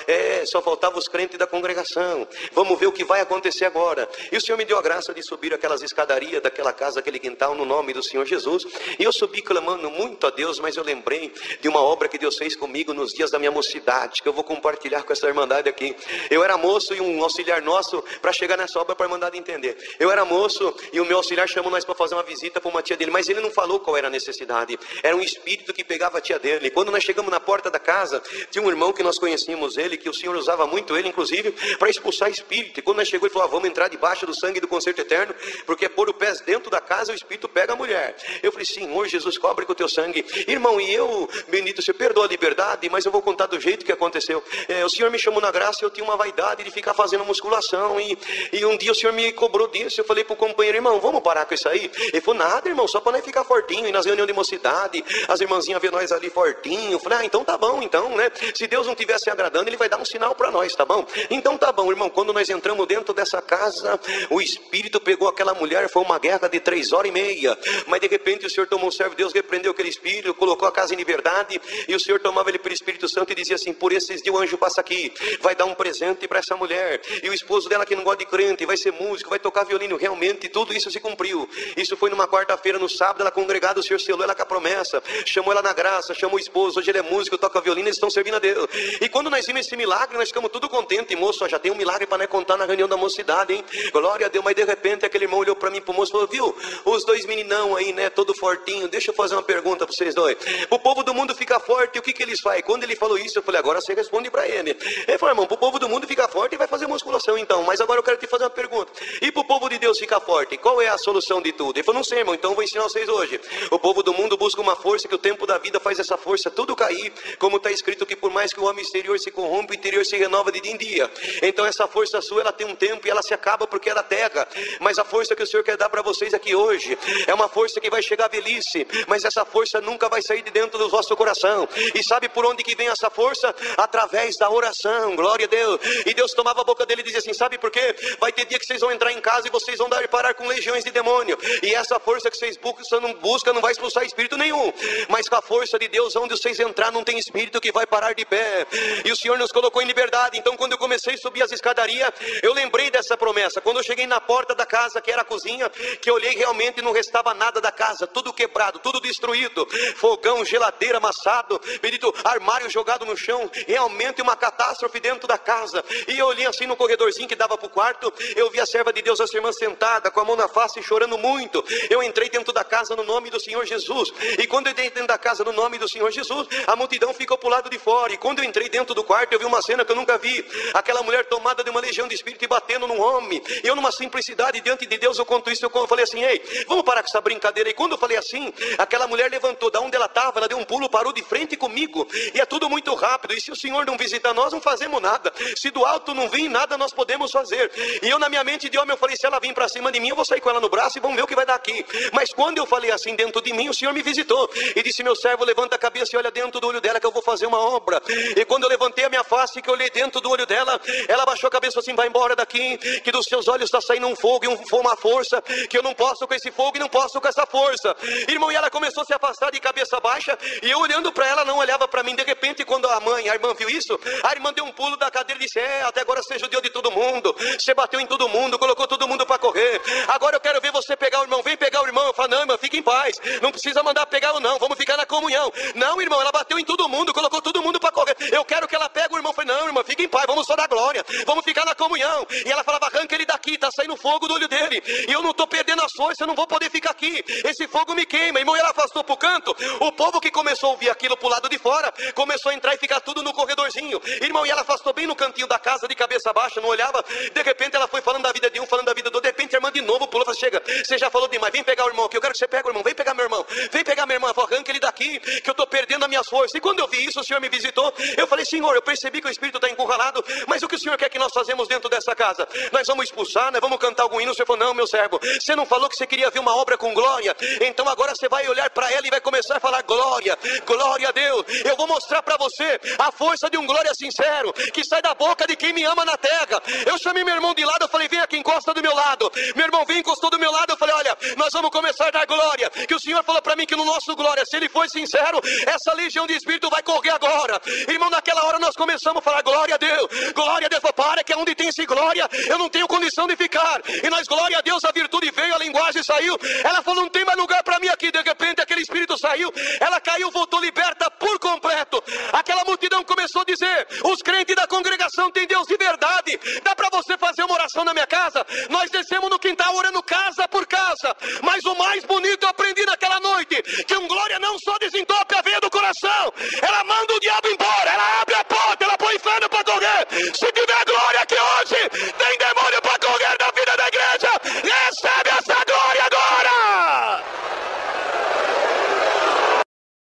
só faltava os crentes da congregação, vamos ver o que vai acontecer agora. E o Senhor me deu a graça de subir aquelas escadarias daquela casa, aquele quintal, no nome do Senhor Jesus. E eu subi clamando muito a Deus, mas eu lembrei de uma obra que Deus fez comigo nos dias da minha mocidade, que eu vou compartilhar com essa irmandade aqui. Eu era moço e um auxiliar nosso, para chegar nessa obra, para a irmandade entender. Eu era moço e o meu auxiliar chamou nós para fazer uma visita para uma tia dele, mas ele não falou qual era a necessidade. Era um espírito que pegava a tia dele. E quando nós chegamos na porta da casa, tinha um irmão que nós conhecíamos ele, que o Senhor usava muito ele, inclusive, para expulsar espírito. E quando nós chegamos, ele falou, vamos entrar debaixo do sangue do concerto eterno, porque é pôr o pé dentro da casa, o Espírito pega a mulher. Eu falei, Senhor Jesus, cobre com o teu sangue. Irmão, e eu, bendito, você perdoa a liberdade, mas eu vou contar do jeito que aconteceu. O Senhor me chamou na graça e eu tinha uma vaidade de ficar fazendo musculação, e um dia o Senhor me cobrou disso. Eu falei pro companheiro, irmão, vamos parar com isso aí? Ele falou, nada, irmão, só para nós ficar fortinho. E nas reuniões de mocidade, as irmãzinhas vê nós ali fortinho. Eu falei, então tá bom, então, né? Se Deus não estivesse agradando, Ele vai dar um sinal para nós, tá bom? Então tá bom, irmão, quando nós entramos dentro dessa casa, o Espírito pegou aquela mulher, foi uma guerra de 3h30, mas de repente o Senhor tomou um servo de Deus, repreendeu aquele Espírito, colocou a casa em liberdade, e o Senhor tomava ele pelo Espírito Santo e dizia assim, por esses dias o anjo passa aqui, vai dar um presente para essa mulher, e o esposo dela que não gosta de crente, vai ser músico, vai tocar violino, realmente tudo isso se cumpriu. Isso foi numa quarta-feira, no sábado, ela congregada, o Senhor selou ela com a promessa, chamou ela na graça, chamou o esposo, hoje ele é músico, toca violino, eles estão servindo a Deus. E quando nós vimos esse milagre, nós ficamos tudo contentes, moço, já tem um milagre para nós contar na reunião da mocidade, hein? Glória a Deus. Mas de repente aquele irmão olhou para mim, pro moço, e falou, viu, os dois meninão aí, né, todo fortinho, deixa eu fazer uma pergunta para vocês dois. O povo do mundo fica forte, o que que eles fazem? Quando ele falou isso, eu falei, agora você responde para ele. Ele falou, irmão, pro povo do mundo fica forte e vai fazer musculação então, mas agora eu quero te fazer uma pergunta, e pro povo de Deus ficar forte, qual é a solução de tudo? Ele falou, não sei, irmão, então eu vou ensinar vocês hoje. O povo do mundo busca uma força, que o tempo da vida faz essa força tudo cair, como está escrito que por mais que o homem exterior se corrompe, o interior se renova de dia em dia. Então essa força sua, ela tem um tempo e ela se acaba porque ela terra, mas a força que o Senhor quer dar para vocês aqui hoje, é uma força que vai chegar à velhice, mas essa força nunca vai sair de dentro do vosso coração. E sabe por onde que vem essa força? Através da oração, glória a Deus. E Deus tomava a boca dele e dizia assim, sabe por quê? Vai ter dia que vocês vão entrar em casa e vocês vão dar parar com legiões de demônio, e essa força que vocês buscam não vai expulsar espírito nenhum, mas com a força de Deus, onde vocês entrar não tem espírito que vai parar de pé. E o Senhor nos colocou em liberdade. Então quando eu comecei a subir as escadarias, eu lembrei dessa promessa. Quando eu cheguei na porta da casa, que era a cozinha, que eu olhei, realmente não restava nada da casa, tudo quebrado, tudo destruído, fogão, geladeira amassado, bendito, armário jogado no chão, realmente uma catástrofe dentro da casa. E eu olhei assim no corredorzinho que dava para o quarto, eu vi a serva de Deus, a irmã sentada, com a mão na face, chorando muito. Eu entrei dentro da casa no nome do Senhor Jesus, e quando eu entrei dentro da casa no nome do Senhor Jesus, a multidão ficou para o lado de fora. E quando eu entrei dentro do quarto, eu vi uma cena que eu nunca vi, aquela mulher tomada de uma legião de espírito e batendo num homem. E eu, numa simplicidade diante de Deus, eu conto isso, eu falei assim, ei, vamos parar com essa brincadeira. E quando eu falei assim, aquela mulher levantou da onde ela estava, ela deu um pulo, parou de frente comigo, e é tudo muito rápido. E se o Senhor não visitar nós, não fazemos nada. Se do alto não vir nada, nós podemos fazer. E eu, na minha mente de homem, eu falei, se ela vir para cima de mim, eu vou sair com ela no braço e vamos ver o que vai dar aqui. Mas quando eu falei assim dentro de mim, o Senhor me visitou e disse, meu servo, levanta a cabeça e olha dentro do olho dela, que eu vou fazer uma obra. E quando eu levantei a minha face, que eu olhei dentro do olho dela, ela baixou a cabeça assim, vai embora daqui, que dos seus olhos está saindo um fogo e uma força, que eu não posso com esse fogo e não posso com essa força. Irmão, e ela começou a se afastar de cabeça baixa, e eu olhando para ela, não olhava para mim. De repente, quando a irmã viu isso, a irmã deu um pulo da cadeira e disse, até agora você judiou de todo mundo, você bateu em todo mundo, colocou todo mundo para correr, agora eu quero ver você pegar o irmão, vem pegar o irmão. Eu falo, não, irmão, fica em paz, não precisa mandar pegar ou não, vamos ficar na comunhão. Não, irmão, ela bateu em todo mundo, colocou todo mundo para correr, eu quero que ela pegue o irmão. Eu falei, não, irmão, fica em paz, vamos só dar glória, vamos ficar na comunhão. E ela falava, arranca ele daqui, tá saindo fogo do olho dele, e eu não tô perdendo as forças, eu não vou poder ficar aqui, esse fogo me queima. Irmão, e ela afastou pro canto, o povo que começou a ouvir aquilo pro lado de fora, começou a entrar e ficar tudo no corredorzinho. Irmão, e ela afastou bem no cantinho da casa, de cabeça baixa, não olhava. De repente ela foi falando da vida de um, falando da vida do outro. De repente a irmã de novo pulou, falou, chega, você já falou demais, vem pegar o irmão aqui, eu quero que você pegue o irmão, vem pegar meu irmão, vem pegar minha irmã. Eu falei, arranca ele daqui, que eu tô perdendo as minhas forças. E quando eu vi isso, o Senhor me visitou, eu falei, Senhor, eu percebi que o Espírito está encurralado, mas o que o Senhor quer que nós fazemos dentro dessa casa? Nós vamos expulsar, nós vamos cantar algum hino? O Senhor falou, não, meu servo, você não falou que você queria ver uma obra com glória? Então agora você vai olhar para ela e vai começar a falar, glória, glória a Deus. Eu vou mostrar para você a força de um glória sincero, que sai da boca de quem me ama na terra. Eu chamei meu irmão de lado, eu falei, vem aqui, encosta do meu lado. Meu irmão veio, encostou do meu lado, eu falei, olha, nós vamos começar a dar glória, que o Senhor falou para mim que no nosso glória, se ele for sincero, essa legião de espírito vai correr agora. Irmão, naquela hora nós começamos a falar, glória a Deus, glória a Deus. Para, que é onde tem esse glória, eu não tenho condição de ficar. E nós, glória a Deus, a virtude veio, a linguagem saiu. Ela falou, não tem mais lugar para mim aqui. De repente aquele espírito saiu, ela caiu, voltou liberta por completo. Aquela multidão começou a dizer, os crentes da congregação têm Deus de verdade. Dá para você fazer uma oração na minha casa? Nós descemos no quintal orando casa por casa, mas o mais bonito eu aprendi naquela noite, que um glória não só desentope a veia do coração, ela manda o diabo embora, ela abre a porta, ela põe inferno para correr. Se tiver glória